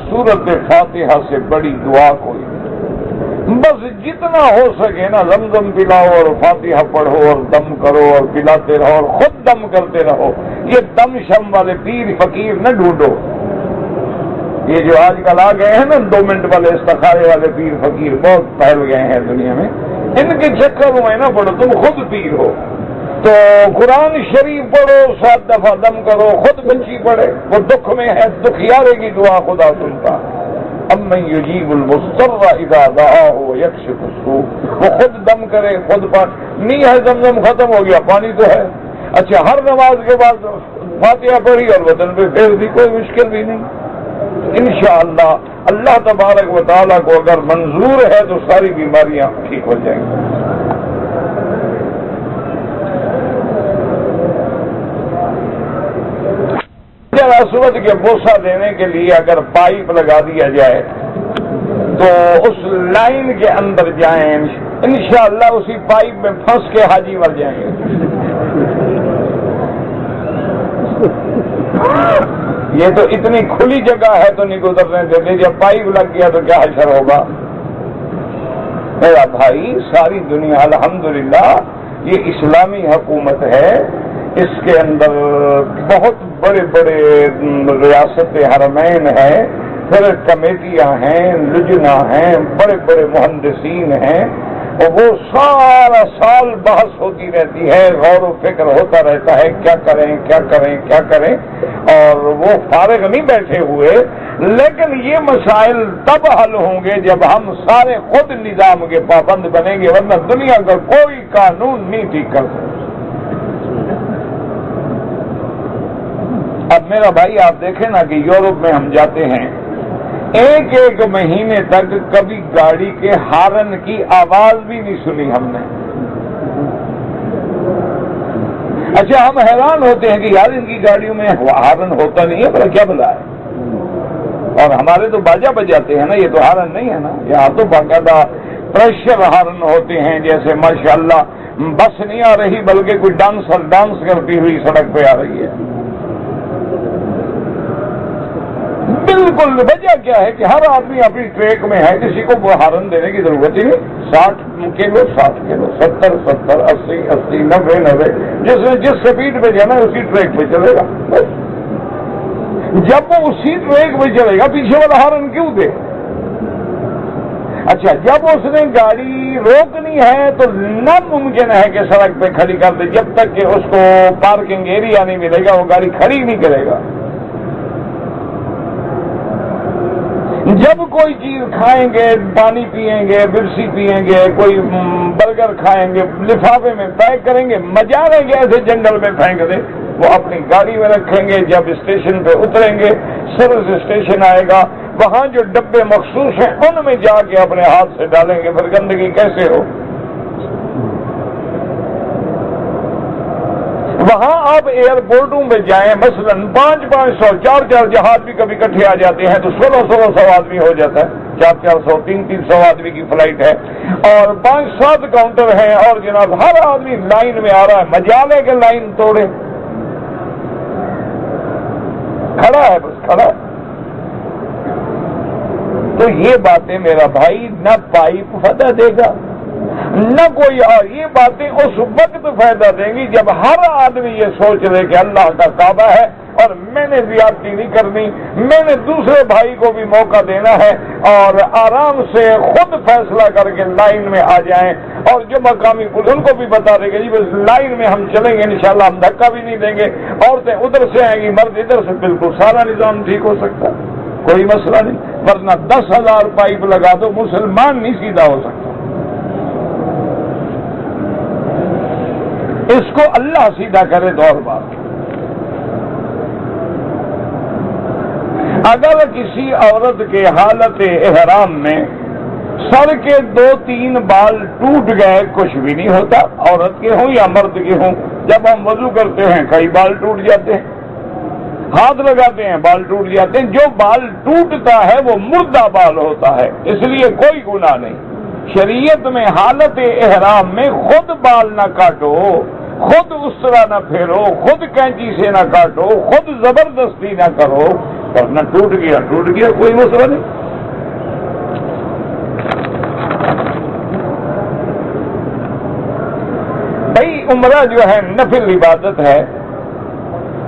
سورت فاتحہ سے بڑی دعا کوئی نہیں۔ بس جتنا ہو سکے نا زمزم پلاؤ اور فاتحہ پڑھو اور دم کرو اور پلاتے رہو اور خود دم کرتے رہو۔ یہ دم شم والے پیر فقیر نہ ڈھونڈو، یہ جو آج کل آ گئے ہیں نا 2 منٹ والے استخارے والے پیر فقیر بہت پھیل گئے ہیں دنیا میں، ان کے چکروں میں نہ پڑھو، تم خود پیر ہو تو قرآن شریف پڑھو، 7 دفعہ دم کرو، خود بچی پڑھے، وہ دکھ میں ہے، دکھیارے کی دعا خدا سنتا۔ امن یجیب المضطر اذا دعاہ ویکشف السوء، وہ خود دم کرے، خود نہیں ہے زمزم ختم ہو گیا، پانی تو ہے۔ اچھا ہر نماز کے بعد فاتحہ پڑھی اور بدن پہ پھیر دی، کوئی مشکل بھی نہیں۔ انشاءاللہ اللہ تبارک و تعالیٰ کو اگر منظور ہے تو ساری بیماریاں ٹھیک ہو جائیں گی۔ اسود کے بوسہ دینے کے لیے اگر پائپ لگا دیا جائے تو اس لائن کے اندر جائیں، انشاءاللہ اسی پائپ میں پھنس کے حاجی مر جائیں گے۔ یہ تو اتنی کھلی جگہ ہے تو نہیں گزرنے دیتے، جب پائپ لگ گیا تو کیا حشر ہوگا؟ میرا بھائی ساری دنیا الحمدللہ یہ اسلامی حکومت ہے، اس کے اندر بہت بڑے بڑے ریاست حرمین ہیں، پھر کمیٹیاں ہیں، لجنا ہیں، بڑے بڑے مہندسین ہیں، اور وہ سارا سال بحث ہوتی رہتی ہے، غور و فکر ہوتا رہتا ہے کیا کریں کیا کریں کیا کریں، اور وہ فارغ نہیں بیٹھے ہوئے۔ لیکن یہ مسائل تب حل ہوں گے جب ہم سارے خود نظام کے پابند بنیں گے، ورنہ دنیا کا کوئی قانون نہیں ٹھیک کر سکتا۔ اب میرا بھائی آپ دیکھیں نا کہ یورپ میں ہم جاتے ہیں، ایک مہینے تک کبھی گاڑی کے ہارن کی آواز بھی نہیں سنی ہم نے۔ اچھا ہم حیران ہوتے ہیں کہ یار ان کی گاڑیوں میں ہارن ہوتا نہیں ہے، پر کیا بلا ہے؟ اور ہمارے تو باجا بجاتے ہیں نا، یہ تو ہارن نہیں ہے نا، یہاں تو باقاعدہ پریشر ہارن ہوتے ہیں، جیسے ماشاءاللہ بس نہیں آ رہی بلکہ کوئی ڈانسر ڈانس کرتی ہوئی سڑک پہ آ رہی ہے۔ بالکل وجہ کیا ہے کہ ہر آدمی اپنی ٹریک میں ہے، کسی کو ہارن دینے کی ضرورت ہی نہیں۔ 60 کلو 60 کلو 70 70 80 80 90 90 جس سپیڈ پہ جانا اسی ٹریک پہ چلے گا۔ جب وہ اسی ٹریک پہ چلے گا پیچھے والا ہارن کیوں دے؟ اچھا جب اس نے گاڑی روکنی ہے تو ناممکن ہے کہ سڑک پہ کھڑی کر دے، جب تک کہ اس کو پارکنگ ایریا نہیں ملے گا وہ گاڑی کھڑی نہیں کرے گا۔ جب کوئی چیز کھائیں گے، پانی پیئیں گے، برسی پیئیں گے، کوئی برگر کھائیں گے، لفافے میں پیک کریں گے، مجالیں گے ایسے جنگل میں پھینک دیں، وہ اپنی گاڑی میں رکھیں گے، جب اسٹیشن پہ اتریں گے، سروس اسٹیشن آئے گا، وہاں جو ڈبے مخصوص ہیں ان میں جا کے اپنے ہاتھ سے ڈالیں گے، پھر گندگی کیسے ہو؟ وہاں آپ ایئرپورٹوں میں جائیں مثلاً 500-500 400 جہاز بھی کبھی اکٹھے آ جاتے ہیں تو 1600 آدمی ہو جاتا ہے، 400 300 آدمی کی فلائٹ ہے اور 5-7 کاؤنٹر ہیں اور جناب ہر آدمی لائن میں آ رہا ہے، مجال ہے کہ لائن توڑے، کھڑا ہے بس کھڑا ہے۔ تو یہ باتیں میرا بھائی نہ پائپ فائدہ دے گا نہ کوئی، اور یہ باتیں اس وقت فائدہ دیں گی جب ہر آدمی یہ سوچ لے کہ اللہ کا کعبہ ہے اور میں نے زیادتی نہیں کرنی، میں نے دوسرے بھائی کو بھی موقع دینا ہے، اور آرام سے خود فیصلہ کر کے لائن میں آ جائیں، اور جو مقامی پولیس ان کو بھی بتا دے گا جی بس لائن میں ہم چلیں گے انشاءاللہ، ہم دھکا بھی نہیں دیں گے، عورتیں ادھر سے آئیں گی مرد ادھر سے، بالکل سارا نظام ٹھیک ہو سکتا ہے، کوئی مسئلہ نہیں۔ ورنہ 10,000 پائپ لگا دو مسلمان نہیں سیدھا ہو سکتا، اس کو اللہ سیدھا کرے تو اور بات۔ اگر کسی عورت کے حالت احرام میں سر کے 2-3 بال ٹوٹ گئے کچھ بھی نہیں ہوتا، عورت کے ہوں یا مرد کے ہوں، جب ہم وضو کرتے ہیں کئی بال ٹوٹ جاتے ہیں، ہاتھ لگاتے ہیں بال ٹوٹ جاتے ہیں، جو بال ٹوٹتا ہے وہ مردہ بال ہوتا ہے، اس لیے کوئی گناہ نہیں۔ شریعت میں حالت احرام میں خود بال نہ کاٹو، خود اس طرح نہ پھیرو، خود کینچی سے نہ کاٹو، خود زبردستی نہ کرو، ورنہ ٹوٹ گیا کوئی مسئلہ نہیں۔ بھائی عمرہ جو ہے نفل عبادت ہے،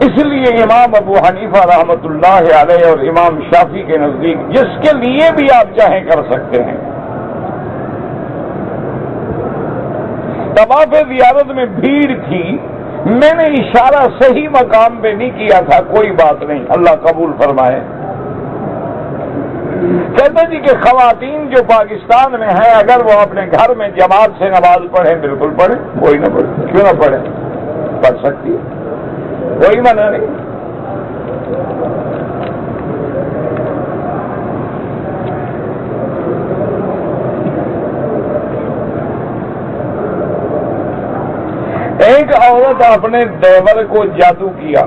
اس لیے امام ابو حنیفہ رحمۃ اللہ علیہ اور امام شافعی کے نزدیک جس کے لیے بھی آپ چاہیں کر سکتے ہیں۔ طواف زیارت میں بھیڑ تھی، میں نے اشارہ صحیح مقام پہ نہیں کیا تھا، کوئی بات نہیں، اللہ قبول فرمائے۔ کہتے جی کہ خواتین جو پاکستان میں ہیں اگر وہ اپنے گھر میں جماعت سے نماز پڑھیں، بالکل پڑھیں، کوئی نہ پڑھے، کیوں نہ پڑھے، پڑھ سکتی ہے، کوئی منع نہیں۔ ایک عورت اپنے دیور کو جادو کیا،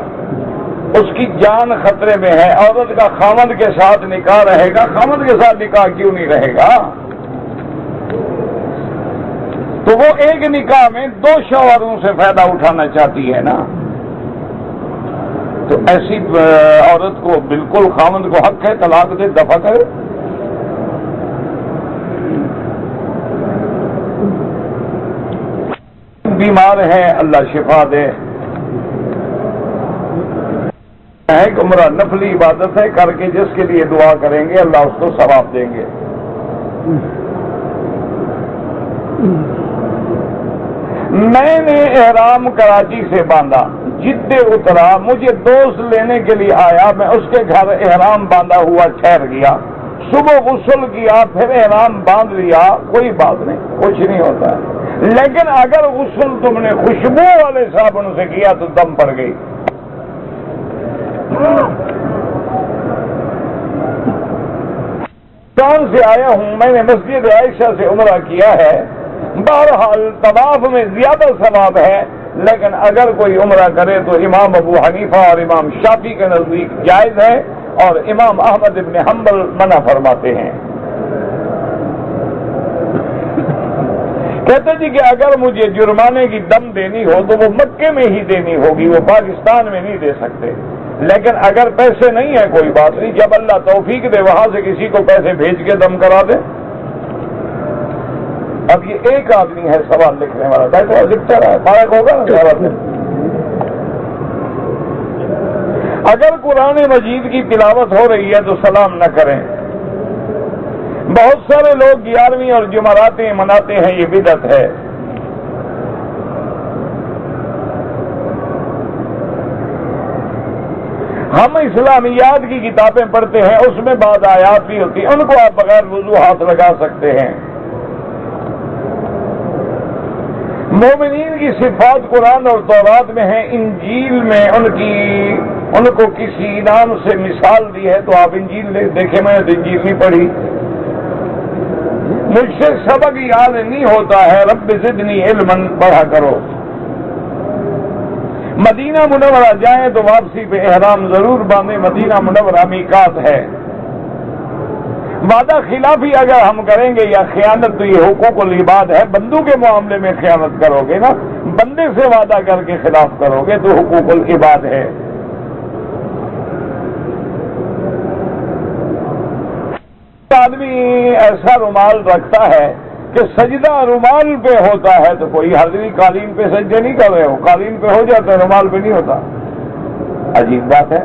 اس کی جان خطرے میں ہے، عورت کا خاوند کے ساتھ نکاح رہے گا، خاوند کے ساتھ نکاح کیوں نہیں رہے گا؟ تو وہ ایک نکاح میں 2 شوہروں سے فائدہ اٹھانا چاہتی ہے نا، تو ایسی عورت کو بالکل خاوند کو حق ہے طلاق دے، دفع کرے۔ بیمار ہیں اللہ شفا دے، ایک عمرہ نفلی عبادت ہے، کر کے جس کے لیے دعا کریں گے اللہ اس کو ثواب دیں گے۔ میں نے احرام کراچی سے باندھا، جدے اترا، مجھے دوست لینے کے لیے آیا، میں اس کے گھر احرام باندھا ہوا ٹھہر گیا، صبح غسل کیا، پھر احرام باندھ لیا، کوئی بات نہیں، کچھ نہیں ہوتا ہے۔ لیکن اگر غسل تم نے خوشبو والے صابن سے کیا تو دم پڑ گئی۔ کان سے آیا ہوں، میں نے مسجد عائشہ سے عمرہ کیا ہے، بہرحال طواف میں زیادہ ثواب ہے، لیکن اگر کوئی عمرہ کرے تو امام ابو حنیفہ اور امام شافعی کے نزدیک جائز ہے، اور امام احمد ابن حنبل منع فرماتے ہیں۔ کہتے جی کہ اگر مجھے جرمانے کی دم دینی ہو تو وہ مکے میں ہی دینی ہوگی، وہ پاکستان میں نہیں دے سکتے، لیکن اگر پیسے نہیں ہیں کوئی بات نہیں، جب اللہ توفیق دے وہاں سے کسی کو پیسے بھیج کے دم کرا دے۔ اب یہ ایک آدمی ہے سوال لکھنے والا، بیٹھا لکھتا رہا، فارغ ہوگا نا سوال سے۔ اگر قرآن مجید کی تلاوت ہو رہی ہے تو سلام نہ کریں۔ بہت سارے لوگ 11ویں اور جمعراتیں مناتے ہیں، یہ بدعت ہے۔ ہم اسلامیات کی کتابیں پڑھتے ہیں، اس میں بعض آیات بھی ہوتی ہیں، ان کو آپ بغیر وضو ہاتھ لگا سکتے ہیں۔ مومنین کی صفات قرآن اور تورات میں ہیں، انجیل میں ان کو کسی نام سے مثال دی ہے، تو آپ انجیل دیکھیں، میں نے تو انجیل نہیں پڑھی، مجھ سے سبق یاد نہیں ہوتا ہے، رب زدنی علما پڑھا کرو۔ مدینہ منورہ جائیں تو واپسی پہ احرام ضرور باندھیں، مدینہ منورہ میقات ہے۔ وعدہ خلافی اگر ہم کریں گے یا خیانت، تو یہ حقوق العباد ہے، بندوں کے معاملے میں خیانت کرو گے نا، بندے سے وعدہ کر کے خلاف کرو گے تو حقوق العباد ہے۔ آدمی ایسا رومال رکھتا ہے کہ سجدہ رومال پہ ہوتا ہے، تو کوئی حرج نہیں، قالین پہ سجدے نہیں کر رہے ہو، قالین پہ ہو جاتا ہے، رومال پہ نہیں ہوتا۔ عجیب بات ہے۔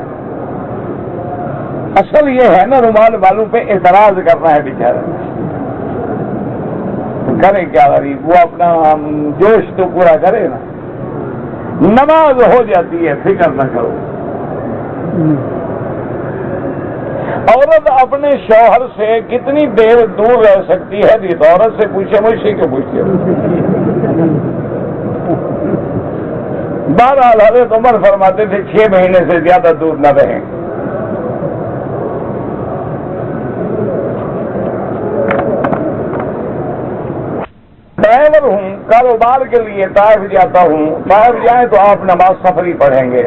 اصل یہ ہے نا، رومال والوں پہ اعتراض کرنا ہے بیچارے، تو کرے کیا غریب، وہ اپنا جوش تو پورا کرے نا، نماز ہو جاتی ہے، فکر نہ کرو۔ عورت اپنے شوہر سے کتنی دیر دور رہ سکتی ہے؟ یہ تو عورت سے پوچھے، مجھ سے کیوں پوچھتے ہو؟ بہرحال حضرت عمر فرماتے تھے 6 مہینے سے زیادہ دور نہ رہیں۔ ڈرائیور ہوں، کاروبار کے لیے طائف جاتا ہوں، طائف جائیں تو آپ نماز سفری پڑھیں گے،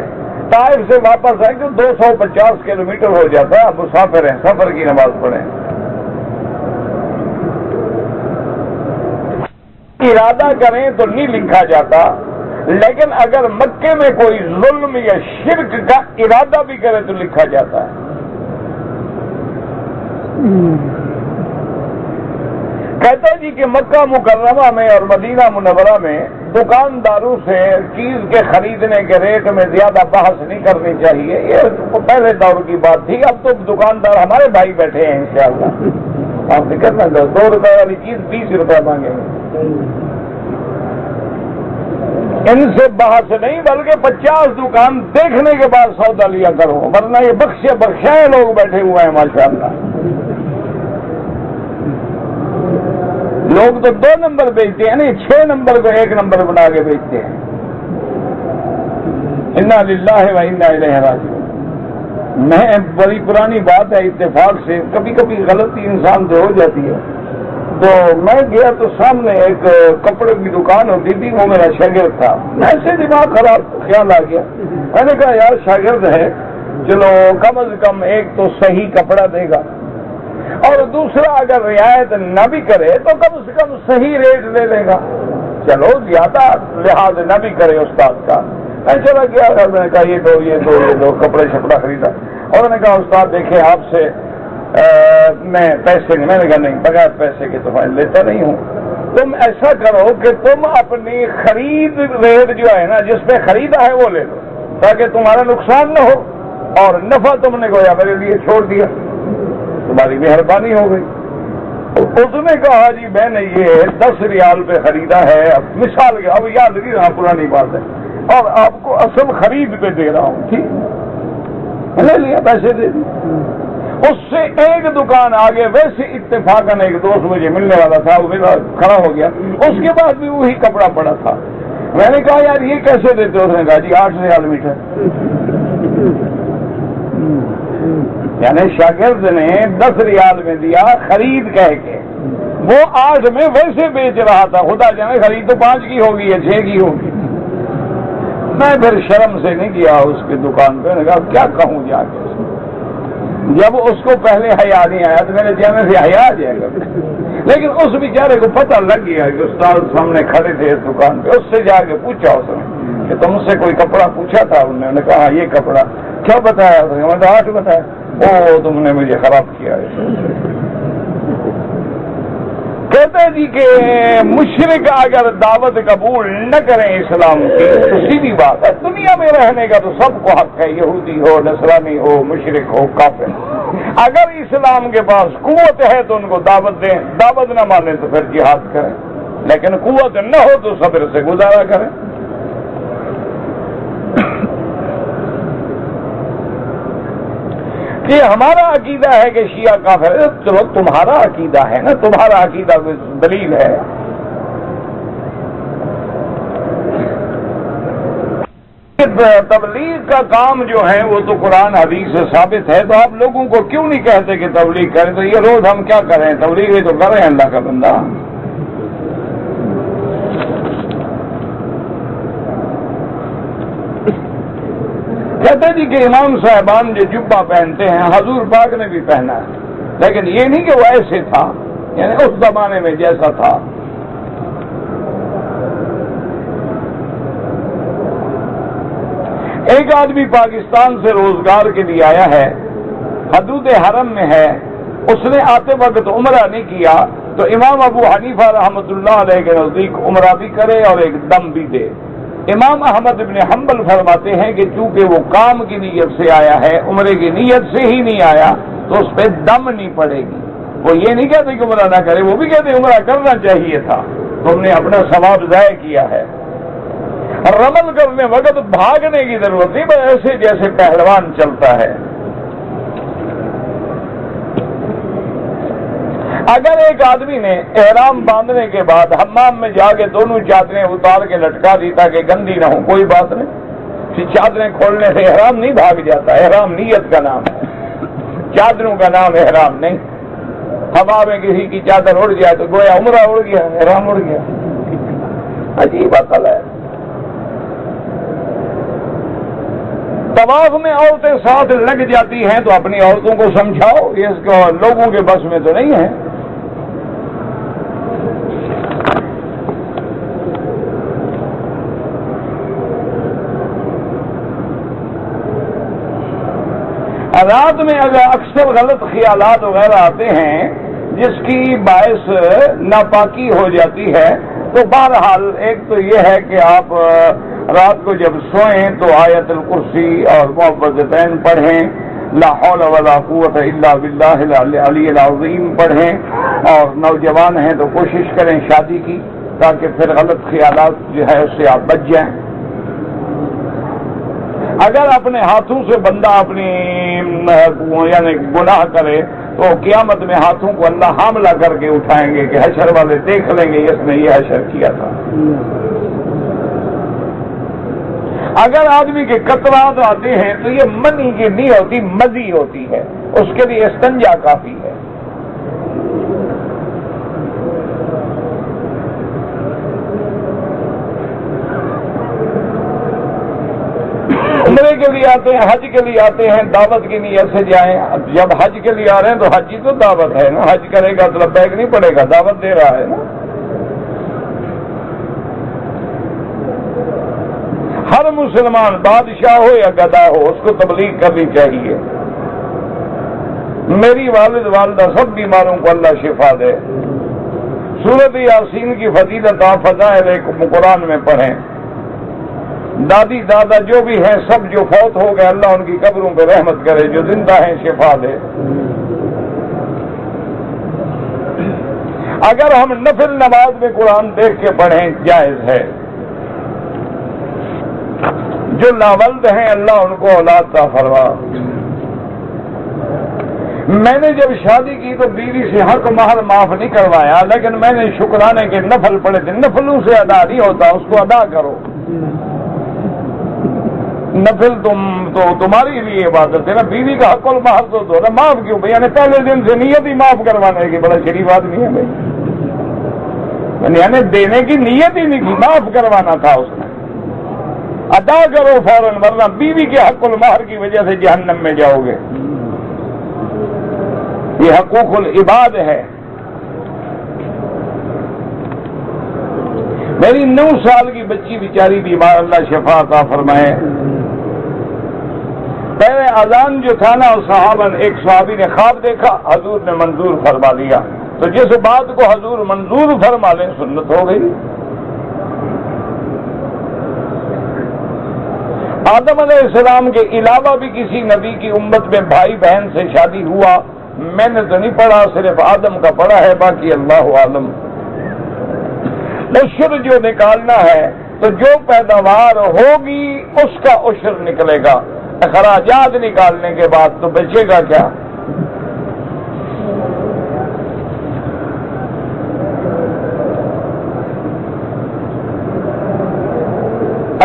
طائف سے واپس آئیں تو 250 کلومیٹر ہو جاتا ہے، آپ مسافر ہیں، سفر کی نماز پڑھیں۔ ارادہ کریں تو نہیں لکھا جاتا، لیکن اگر مکے میں کوئی ظلم یا شرک کا ارادہ بھی کرے تو لکھا جاتا ہے۔ کہتا جی کہ مکہ مکرمہ میں اور مدینہ منورہ میں دکانداروں سے چیز کے خریدنے کے ریٹ میں زیادہ بحث نہیں کرنی چاہیے، یہ پہلے دور کی بات تھی، اب تو دکاندار ہمارے بھائی بیٹھے ہیں انشاءاللہ، آپ فکر نہ کرو، 2 روپے والی چیز 20 روپے مانگیں گے، ان سے بحث نہیں، بلکہ 50 دکان دیکھنے کے بعد سودا لیا کرو، ورنہ یہ بخشائے لوگ بیٹھے ہوئے ہیں ماشاءاللہ۔ لوگ تو 2 نمبر بیچتے ہیں، نہیں 6 نمبر کو 1 نمبر بنا کے بیچتے ہیں۔ انا للہ و انا الیہ راجعون۔ میں بڑی پرانی بات ہے، اتفاق سے کبھی کبھی غلطی انسان سے ہو جاتی ہے، تو میں گیا تو سامنے ایک کپڑے کی دکان ہوتی تھی، وہ میرا شاگرد تھا، ایسے دماغ خراب خیال آ گیا، میں نے کہا یار شاگرد ہے، چلو کم از کم ایک تو صحیح کپڑا دے گا، اور دوسرا اگر رعایت نہ بھی کرے تو کم سے کم صحیح ریٹ لے لے گا، چلو زیادہ لحاظ نہ بھی کرے استاد کا۔ میں چلا گیا، میں نے کہا یہ دو کپڑے شپڑا خریدا، اور میں نے کہا استاد دیکھیں آپ سے میں پیسے نہیں، میں نے کہا نہیں بغیر پیسے کے تو میں لیتا نہیں ہوں، تم ایسا کرو کہ تم اپنی خرید ریٹ جو ہے نا، جس پہ خریدا ہے وہ لے لو، تاکہ تمہارا نقصان نہ ہو، اور نفع تم نے گویا میرے لیے چھوڑ دیا، تمہاری مہربانی ہو گئی۔ اس نے کہا جی میں نے یہ 10 ریال پہ خریدا ہے، مثال کے اب یاد نہیں رہا، پرانی بات ہے، اور آپ کو اصل خرید پہ دے رہا ہوں، ٹھیک میں نے لیا، پیسے دے دیے۔ اس سے ایک دکان آگے ویسے اتفاقاً ایک دوست مجھے ملنے والا تھا، وہ میرا کھڑا ہو گیا، اس کے بعد بھی وہی کپڑا پڑا تھا، میں نے کہا یار یہ کیسے دیتے ہو؟ اس نے کہا جی 8 ریال میٹر، یعنی شاگرد نے 10 ریال میں دیا خرید کہہ کے، وہ 8 میں ویسے بیچ رہا تھا، خدا جانے خرید تو 5 کی ہوگی یا 6 کی ہوگی۔ میں پھر شرم سے نہیں گیا اس کی دکان پہ، نے کہا کیا کہوں جا کے، جب اس کو پہلے حیا نہیں آیا تو میرے چہرے سے حیا آ جائے گا، لیکن اس بیچارے کو پتہ لگ گیا کہ استاد سامنے کھڑے تھے اس دکان پہ، اس سے جا کے پوچھا اس نے کہ تم سے کوئی کپڑا پوچھا تھا؟ انہوں نے کہا یہ کپڑا کیا بتایا؟ میں نے 8 بتایا۔ او تم نے مجھے خراب کیا ہے۔ کہتے جی کہ مشرک اگر دعوت قبول نہ کریں اسلام کی تو سیدھی بات ہے، دنیا میں رہنے کا تو سب کو حق ہے، یہودی ہو، نصرانی ہو، مشرک ہو، کافر، اگر اسلام کے پاس قوت ہے تو ان کو دعوت دیں، دعوت نہ مانیں تو پھر جہاد کریں، لیکن قوت نہ ہو تو صبر سے گزارا کریں۔ یہ ہمارا عقیدہ ہے کہ شیعہ کافر ہے، چلو تمہارا عقیدہ ہے نا، تمہارا عقیدہ دلیل ہے۔ تبلیغ کا کام جو ہے وہ تو قرآن حدیث سے ثابت ہے، تو آپ لوگوں کو کیوں نہیں کہتے کہ تبلیغ کریں؟ تو یہ روز ہم کیا کریں، تبلیغ ہی تو کریں اللہ کا بندہ۔ کہتے جی کہ امام صاحبان جو جبہ پہنتے ہیں حضور پاک نے بھی پہنا ہے، لیکن یہ نہیں کہ وہ ایسے تھا، یعنی اس زمانے میں جیسا تھا۔ ایک آدمی پاکستان سے روزگار کے لیے آیا ہے، حدود حرم میں ہے، اس نے آتے وقت عمرہ نہیں کیا، تو امام ابو حنیفہ رحمۃ اللہ علیہ کے نزدیک عمرہ بھی کرے اور ایک دم بھی دے۔ امام احمد بن حنبل فرماتے ہیں کہ چونکہ وہ کام کی نیت سے آیا ہے، عمرے کی نیت سے ہی نہیں آیا، تو اس پہ دم نہیں پڑے گی۔ وہ یہ نہیں کہتے کہ عمرہ نہ کرے، وہ بھی کہتے عمرہ کرنا چاہیے تھا، تم نے اپنا ثواب ضائع کیا ہے۔ رمل کرنے وقت بھاگنے کی ضرورت نہیں، بس ایسے جیسے پہلوان چلتا ہے۔ اگر ایک آدمی نے احرام باندھنے کے بعد حمام میں جا کے دونوں چادریں اتار کے لٹکا دی تاکہ گندی نہ ہو، کوئی بات نہیں، پھر چادریں کھولنے سے احرام نہیں بھاگ جاتا، احرام نیت کا نام ہے، چادروں کا نام احرام نہیں۔ ہوا میں کسی کی چادر اڑ جائے تو گویا عمرہ اڑ گیا، احرام اڑ گیا، عجیب عقل ہے۔ طواف میں عورتیں ساتھ لگ جاتی ہیں تو اپنی عورتوں کو سمجھاؤ، یہ اس کو لوگوں کے بس میں تو نہیں ہے۔ رات میں اگر اکثر غلط خیالات وغیرہ آتے ہیں جس کی باعث ناپاکی ہو جاتی ہے، تو بہرحال ایک تو یہ ہے کہ آپ رات کو جب سوئیں تو آیت الکرسی اور معوذتین پڑھیں، لا حول ولا قوت الا باللہ العلی العظیم پڑھیں، اور نوجوان ہیں تو کوشش کریں شادی کی تاکہ پھر غلط خیالات جو ہے اس سے آپ بچ جائیں۔ اگر اپنے ہاتھوں سے بندہ اپنی یعنی گناہ کرے تو قیامت میں ہاتھوں کو اللہ حاملہ کر کے اٹھائیں گے کہ حشر والے دیکھ لیں گے اس نے یہ حشر کیا تھا۔ اگر آدمی کے قطرات آتے ہیں تو یہ منی کی نہیں ہوتی، مزی ہوتی ہے، اس کے لیے استنجا کافی ہے۔ عمرے کے لیے آتے ہیں، حج کے لیے آتے ہیں، دعوت کی نیت سے جائیں۔ جب حج کے لیے آ رہے ہیں تو حج ہی تو دعوت ہے نا، حج کرے گا تو لبیک نہیں پڑے گا، دعوت دے رہا ہے نا۔ ہر مسلمان بادشاہ ہو یا گدا ہو اس کو تبلیغ کرنی چاہیے۔ میری والد والدہ سب بیماروں کو اللہ شفا دے۔ سورۃ یاسین کی فضیلت آپ فضائل قرآن میں پڑھیں۔ دادی دادا جو بھی ہیں سب جو فوت ہو گئے اللہ ان کی قبروں پہ رحمت کرے، جو زندہ ہیں شفا دے۔ اگر ہم نفل نماز میں قرآن دیکھ کے پڑھیں جائز ہے۔ جو لاولد ہیں اللہ ان کو اولاد عطا فرما۔ میں نے جب شادی کی تو بیوی سے حق مہر معاف نہیں کروایا، لیکن میں نے شکرانے کے نفل پڑھے تھے۔ نفلوں سے ادا نہیں ہوتا، اس کو ادا کرو۔ نفل تمہاری لیے عبادت ہے نا، بیوی کا حق المہر تو دو نا، معاف کیوں بھائی؟ یعنی پہلے دن سے نیت ہی معاف کروانے کی، بڑا شریف آدمی ہے بھائی، یعنی دینے کی نیت ہی نہیں تھی، معاف کروانا تھا اس نے۔ ادا کرو فوراً، ورنہ بیوی کے حق المہر کی وجہ سے جہنم میں جاؤ گے۔ یہ حقوق العباد ہے۔ میری 9 سال کی بچی بیچاری بیمار، اللہ شفا عطا فرمائے۔ پہلے اذان جو تھا نا صحابہ نے، ایک صحابی نے خواب دیکھا، حضور نے منظور فرما دیا، تو جس بات کو حضور منظور فرما لیں سنت ہو گئی۔ آدم علیہ السلام کے علاوہ بھی کسی نبی کی امت میں بھائی بہن سے شادی ہوا، میں نے تو نہیں پڑھا، صرف آدم کا پڑھا ہے، باقی اللہ عالم۔ عشر جو نکالنا ہے تو جو پیداوار ہوگی اس کا عشر نکلے گا، اخراجات نکالنے کے بعد تو بچے گا کیا؟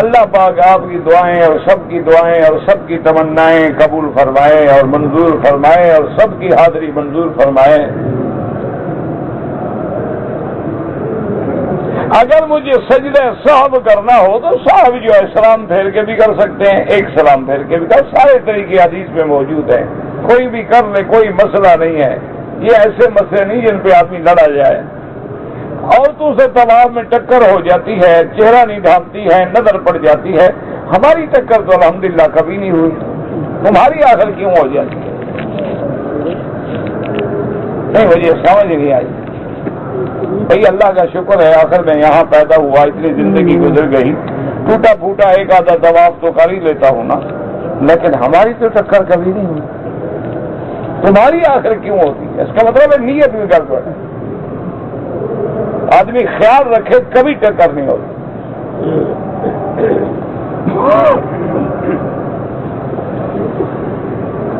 اللہ پاک آپ کی دعائیں اور سب کی دعائیں اور سب کی تمنائیں قبول فرمائے اور منظور فرمائے اور سب کی حاضری منظور فرمائے۔ اگر مجھے سجدہ صاحب کرنا ہو تو صاحب جو ہے سلام پھیر کے بھی کر سکتے ہیں، ایک سلام پھیر کے بھی کر، سارے طریقے حدیث میں موجود ہیں، کوئی بھی کر لے، کوئی مسئلہ نہیں ہے۔ یہ ایسے مسئلے نہیں جن پہ آدمی لڑا جائے۔ عورتوں سے طواف میں ٹکر ہو جاتی ہے، چہرہ نہیں ڈھانپتی ہے، نظر پڑ جاتی ہے، ہماری ٹکر تو الحمدللہ کبھی نہیں ہوئی، تمہاری آخر کیوں ہو جاتی ہے؟ نہیں، مجھے سمجھ نہیں آئی۔ بھئی اللہ کا شکر ہے آخر میں یہاں پیدا ہوا، اتنی زندگی گزر گئی، ٹوٹا پھوٹا ایک آدھا طواف تو کر ہی لیتا ہوں نا، لیکن ہماری تو ٹکر کبھی نہیں ہوئی، تمہاری آخر کیوں ہوتی ہے؟ اس کا مطلب ہے نیت میں گڑبڑ ہے۔ آدمی خیال رکھے کبھی ٹکر نہیں ہوتی۔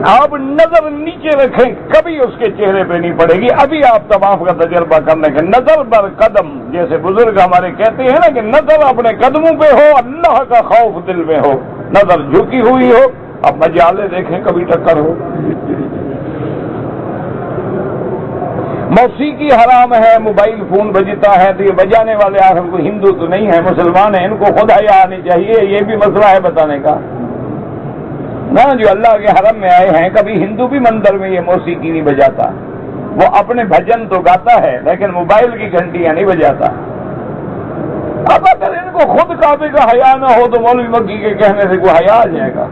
آپ نظر نیچے رکھیں کبھی اس کے چہرے پہ نہیں پڑے گی۔ ابھی آپ طواف کا تجربہ کرنے کے نظر بر قدم، جیسے بزرگ ہمارے کہتے ہیں نا کہ نظر اپنے قدموں پہ ہو، اللہ کا خوف دل میں ہو، نظر جھکی ہوئی ہو، اب مجالے دیکھیں کبھی ٹکر ہو۔ موسیقی حرام ہے، موبائل فون بجتا ہے تو یہ بجانے والے آخر کو ہندو تو نہیں ہے، مسلمان ہیں، ان کو خود حیا آنی چاہیے، یہ بھی مسئلہ ہے بتانے کا نا۔ جو اللہ کے حرم میں آئے ہیں، کبھی ہندو بھی مندر میں یہ موسیقی نہیں بجاتا، وہ اپنے بھجن تو گاتا ہے لیکن موبائل کی گھنٹیاں نہیں بجاتا۔ اب اگر ان کو خود کعبے کا حیا نہ ہو تو مولوی مکی کے کہنے سے کوئی حیا آ جائے گا؟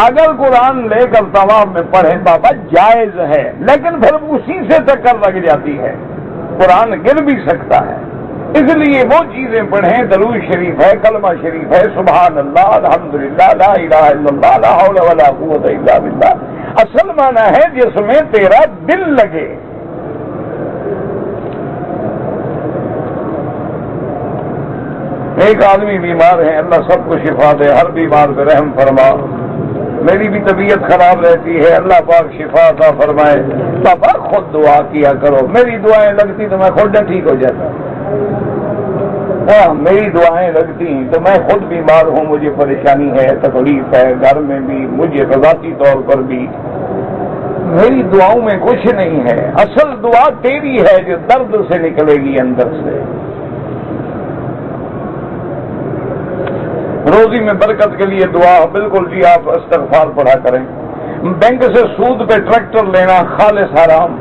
اگر قرآن لے کر طواف میں پڑھیں بابا جائز ہے، لیکن پھر اسی سے ٹکر لگ جاتی ہے، قرآن گر بھی سکتا ہے، اس لیے وہ چیزیں پڑھیں، درود شریف ہے، کلمہ شریف ہے، سبحان اللہ، الحمدللہ، لا الہ الا اللہ، لا حول ولا قوت الا باللہ۔ اصل معنی ہے جس میں تیرا دل لگے۔ ایک آدمی بیمار ہے، اللہ سب کو شفا دے، ہر بیمار پہ رحم فرما۔ میری بھی طبیعت خراب رہتی ہے، اللہ پاک شفا عطا فرمائے۔ بابا خود دعا کیا کرو، میری دعائیں لگتی تو میں خود نہ ٹھیک ہو جاتا۔ ہاں، میری دعائیں لگتی تو میں خود بیمار ہوں، مجھے پریشانی ہے، تکلیف ہے، گھر میں بھی، مجھے ذاتی طور پر بھی۔ میری دعاؤں میں کچھ نہیں ہے، اصل دعا تیری ہے جو درد سے نکلے گی اندر سے۔ روزی میں برکت کے لیے دعا، بالکل جی، آپ استغفار پڑھا کریں۔ بینک سے سود پہ ٹریکٹر لینا خالص حرام۔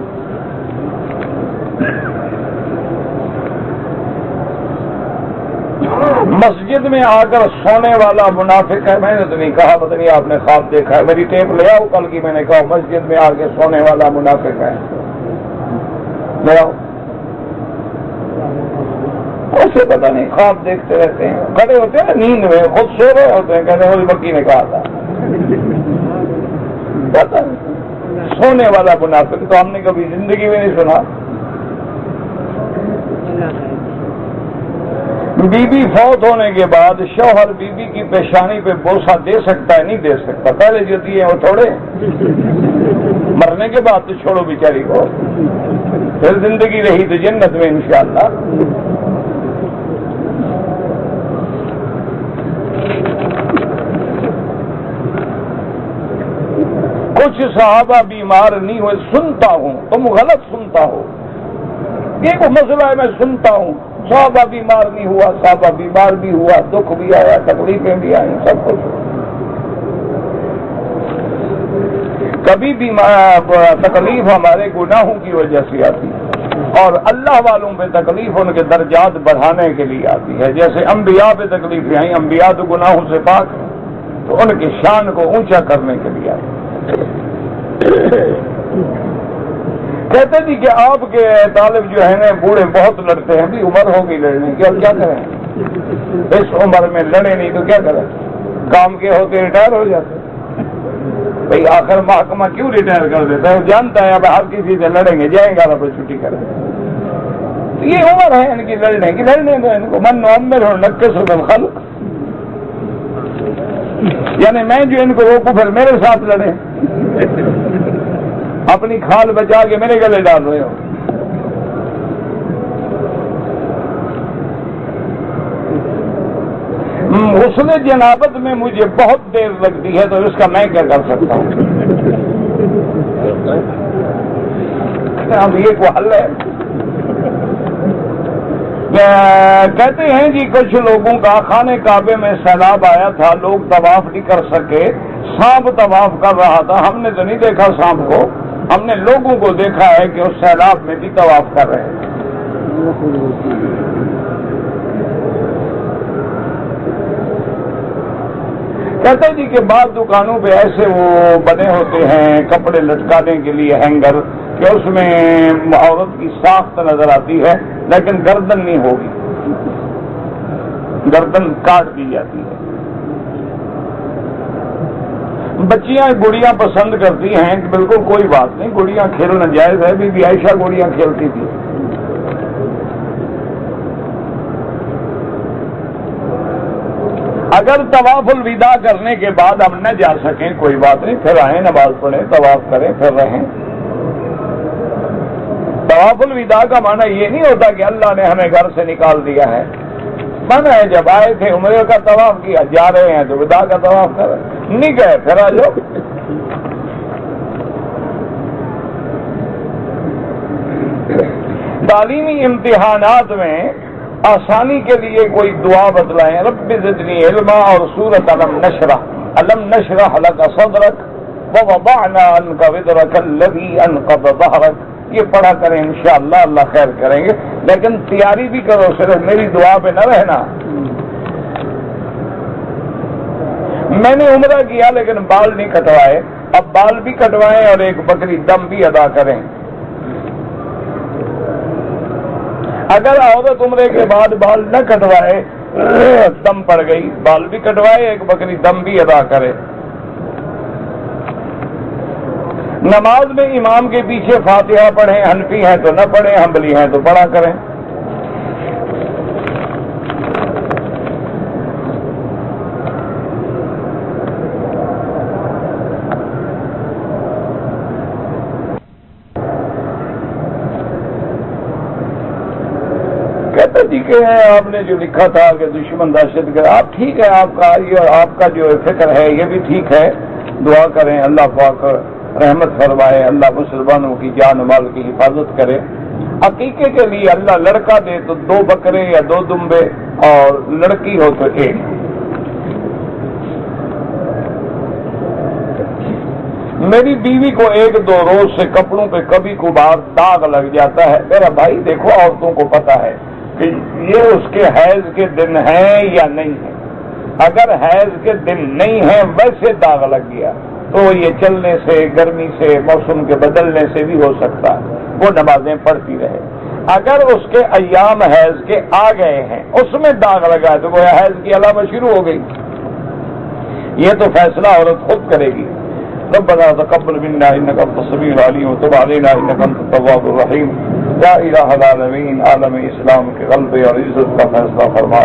مسجد میں آ کر سونے والا منافق ہے، میں نے تو نہیں کہا، پتہ نہیں آپ نے خواب دیکھا ہے، میری ٹیپ لے آؤ کل کی، میں نے کہا مسجد میں آ کے سونے والا منافق ہے، لے آؤ۔ اسے پتہ نہیں، خواب دیکھتے رہتے ہیں، کھڑے ہوتے ہیں نیند میں، خود سو رہے ہوتے ہیں، کہتے ہیں مولوی مکی نے کہا تھا، پتہ نہیں۔ سونے والا منافق تو ہم نے کبھی زندگی میں نہیں سنا۔ بی بی فوت ہونے کے بعد شوہر بی بی کی پیشانی پہ بوسہ دے سکتا ہے؟ نہیں دے سکتا۔ پہلے جو دیے وہ تھوڑے، مرنے کے بعد تو چھوڑو بیچاری کو، پھر زندگی رہی تو جنت میں انشاءاللہ۔ کچھ صحابہ بیمار نہیں ہوئے، سنتا ہوں، تم غلط سنتا ہو، یہ کوئی مسئلہ ہے، میں سنتا ہوں، صحابہ بیمار نہیں ہوا، صحابہ بیمار بھی ہوا، دکھ بھی آیا، تکلیفیں بھی آئیں، سب کچھ۔ کبھی بھی تکلیف ہمارے گناہوں کی وجہ سے آتی ہے، اور اللہ والوں پہ تکلیف ان کے درجات بڑھانے کے لیے آتی ہے۔ جیسے انبیاء پہ تکلیف آئی، انبیاء تو گناہوں سے پاک ہیں، تو ان کی شان کو اونچا کرنے کے لیے آئی۔ کہتے جی کہ آپ کے طالب جو ہے نا بوڑھے بہت لڑتے ہیں، بھی عمر ہوگی لڑنے کی، اب کیا کریں، اس عمر میں لڑے نہیں تو کیا کریں، کام کے ہوتے ریٹائر ہو جاتے۔ بھئی آخر محکمہ کیوں ریٹائر کر دیتا ہے؟ وہ جانتا ہے اب ہر کسی سے لڑیں گے، جائیں گے پر چھٹی کریں، یہ عمر ہے ان کی لڑنے کی، لڑنے دو ان کو، من عمر ہو نقص من خلق، یعنی میں جو ان کو روکوں پھر میرے ساتھ لڑیں، اپنی کھال بچا کے میرے گلے ڈال رہے ہو۔ غسل جنابت میں مجھے بہت دیر لگتی ہے، تو اس کا میں کیا کر سکتا ہوں؟ کہتے ہیں اب یہ کوئی حل ہے؟ کہتے ہیں جی کچھ لوگوں کا خانے کعبے میں سیلاب آیا تھا، لوگ طواف نہیں کر سکے، سانپ طواف کر رہا تھا. ہم نے تو نہیں دیکھا سانپ کو، ہم نے لوگوں کو دیکھا ہے کہ اس سیلاب میں بھی طواف کر رہے ہیں. کہتے جی کہ بعض دکانوں پہ ایسے وہ بنے ہوتے ہیں کپڑے لٹکانے کے لیے ہینگر، کہ اس میں عورت کی ساخت نظر آتی ہے لیکن گردن نہیں ہوگی، گردن کاٹ دی جاتی ہے. بچیاں گڑیاں پسند کرتی ہیں، بالکل کوئی بات نہیں، گڑیاں کھیلنا جائز ہے. بی بی عائشہ گڑیاں کھیلتی تھی. اگر طواف الوداع کرنے کے بعد ہم نہ جا سکیں کوئی بات نہیں، پھر آئیں، نماز پڑھیں، طواف کریں، پھر رہیں. طواف الوداع کا معنی یہ نہیں ہوتا کہ اللہ نے ہمیں گھر سے نکال دیا ہے. معنی ہے جب آئے تھے عمرے کا طواف کیا، جا رہے ہیں تو وداع کا طواف کر رہے ہیں، نہیں گئے پھر آ جاؤ. تعلیمی امتحانات میں آسانی کے لیے کوئی دعا بتلائیں. رب زدنی علما اور سورۃ الم نشرح لک صدرک ووضعنا عنک وزرک الذی انقض ظہرک. یہ پڑھا کریں انشاءاللہ، اللہ خیر کریں گے. لیکن تیاری بھی کرو، صرف میری دعا پہ نہ رہنا. میں نے عمرہ کیا لیکن بال نہیں کٹوائے، اب بال بھی کٹوائیں اور ایک بکری دم بھی ادا کریں. اگر عورت عمرے کے بعد بال نہ کٹوائے، دم پڑ گئی، بال بھی کٹوائے، ایک بکری دم بھی ادا کرے. نماز میں امام کے پیچھے فاتحہ پڑھیں، حنفی ہیں تو نہ پڑھیں، حنبلی ہیں تو پڑھا کریں. کہتے جی کہ آپ نے جو لکھا تھا کہ دشمن دہشت گرد، آپ ٹھیک ہے، آپ کا یہ اور آپ کا جو فکر ہے یہ بھی ٹھیک ہے. دعا کریں اللہ پاک رحمت فرمائے، اللہ مسلمانوں کی جان و مال کی حفاظت کرے. عقیقے کے لیے اللہ لڑکا دے تو 2 بکرے یا 2 دمبے، اور لڑکی ہو تو 1. میری بیوی کو 1-2 روز سے کپڑوں پہ کبھی کبھار داغ لگ جاتا ہے. میرا بھائی دیکھو، عورتوں کو پتا ہے کہ یہ اس کے حیض کے دن ہیں یا نہیں ہیں. اگر حیض کے دن نہیں ہیں ویسے داغ لگ گیا تو یہ چلنے سے، گرمی سے، موسم کے بدلنے سے بھی ہو سکتا ہے، وہ نمازیں پڑھتی رہے. اگر اس کے ایام حیض کے آ گئے ہیں، اس میں داغ لگا ہے تو وہ حیض کی علامت شروع ہو گئی. یہ تو فیصلہ عورت خود کرے گی. ربنا تقبل منا انك انت السميع العليم وتب علينا انك انت التواب الرحيم. یا الہ العالمین، عالم اسلام کے غلبے اور عزت کا فیصلہ فرما.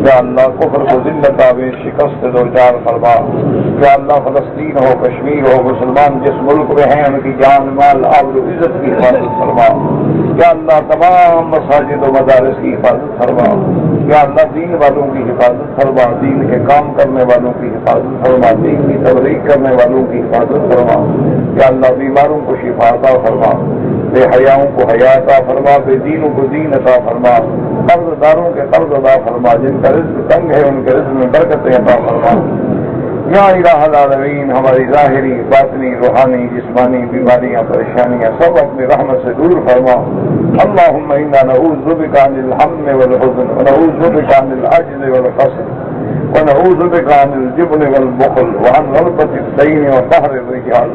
یا اللہ کفر کو ذلت آوے شکست دو چار فرما. یا اللہ فلسطین ہو، کشمیر ہو، مسلمان جس ملک میں ہیں ان کی جان مال آبرو عزت کی حفاظت فرما. یا اللہ تمام مساجد و مدارس کی حفاظت فرما. یا اللہ دین والوں کی حفاظت فرما، دین کے کام کرنے والوں کی حفاظت فرما، دین کی تبلیغ کرنے والوں کی حفاظت فرما. یا اللہ بیماروں کو شفا عطا فرما، بے حیاؤں کو حیا عطا فرما، بے دینوں کو دین عطا فرما، قرض داروں کے قرض عطا فرما، جن کا رزق تنگ ہے ان کے رزق میں برکتیں عطا فرما. یا الہ العالمین، ہماری ظاہری، باطنی، روحانی، جسمانی بیماریاں، پریشانیاں سب اپنی رحمت سے دور فرما. اللہم انا نعوذ بک عن الہم والحزن، ونعوذ بک عن العجز والکسل، ونعوذ بک عن الجبن والبخل، وعن غلبة الدین وقہر الرجال.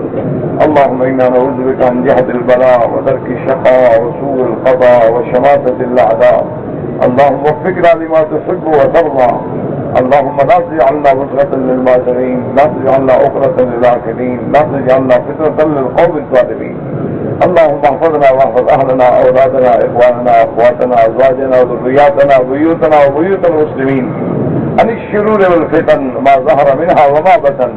اللہم انا نعوذ بک عن جہد البلاء ودرک الشقاء وسوء القضاء وشماتة الاعداء. اللہم وفقنا لما تحب وترضى. اللهم لا تجعلنا فتنة للماكرين، لا تجعلنا عقدة للعاكرين، لا تجعلنا فتنة للقوم الظالمين. اللهم احفظنا واحفظ اهلنا، اولادنا، اخواننا، اخواتنا، ازواجنا وذرياتنا، بيوتنا وبيوت المسلمين عن الشرور والفتن ما ظهر منها وما بطن.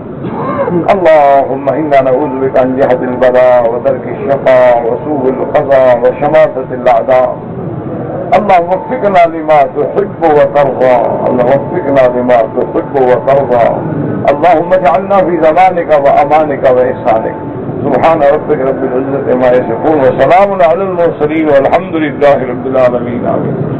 اللهم انا نعوذ بك عن جهد البلاء ودرك الشقاء وسوء القضاء وشماتة الاعداء. اللهم وفقنا لما تحب وترضى، اللهم وفقنا لما تحب وترضى. اللهم اجعلنا في زمانك وامانك واحسانك. سبحان ربک رب العزت عما یصفون وسلام علی المرسلین والحمد للہ رب العالمین آمین.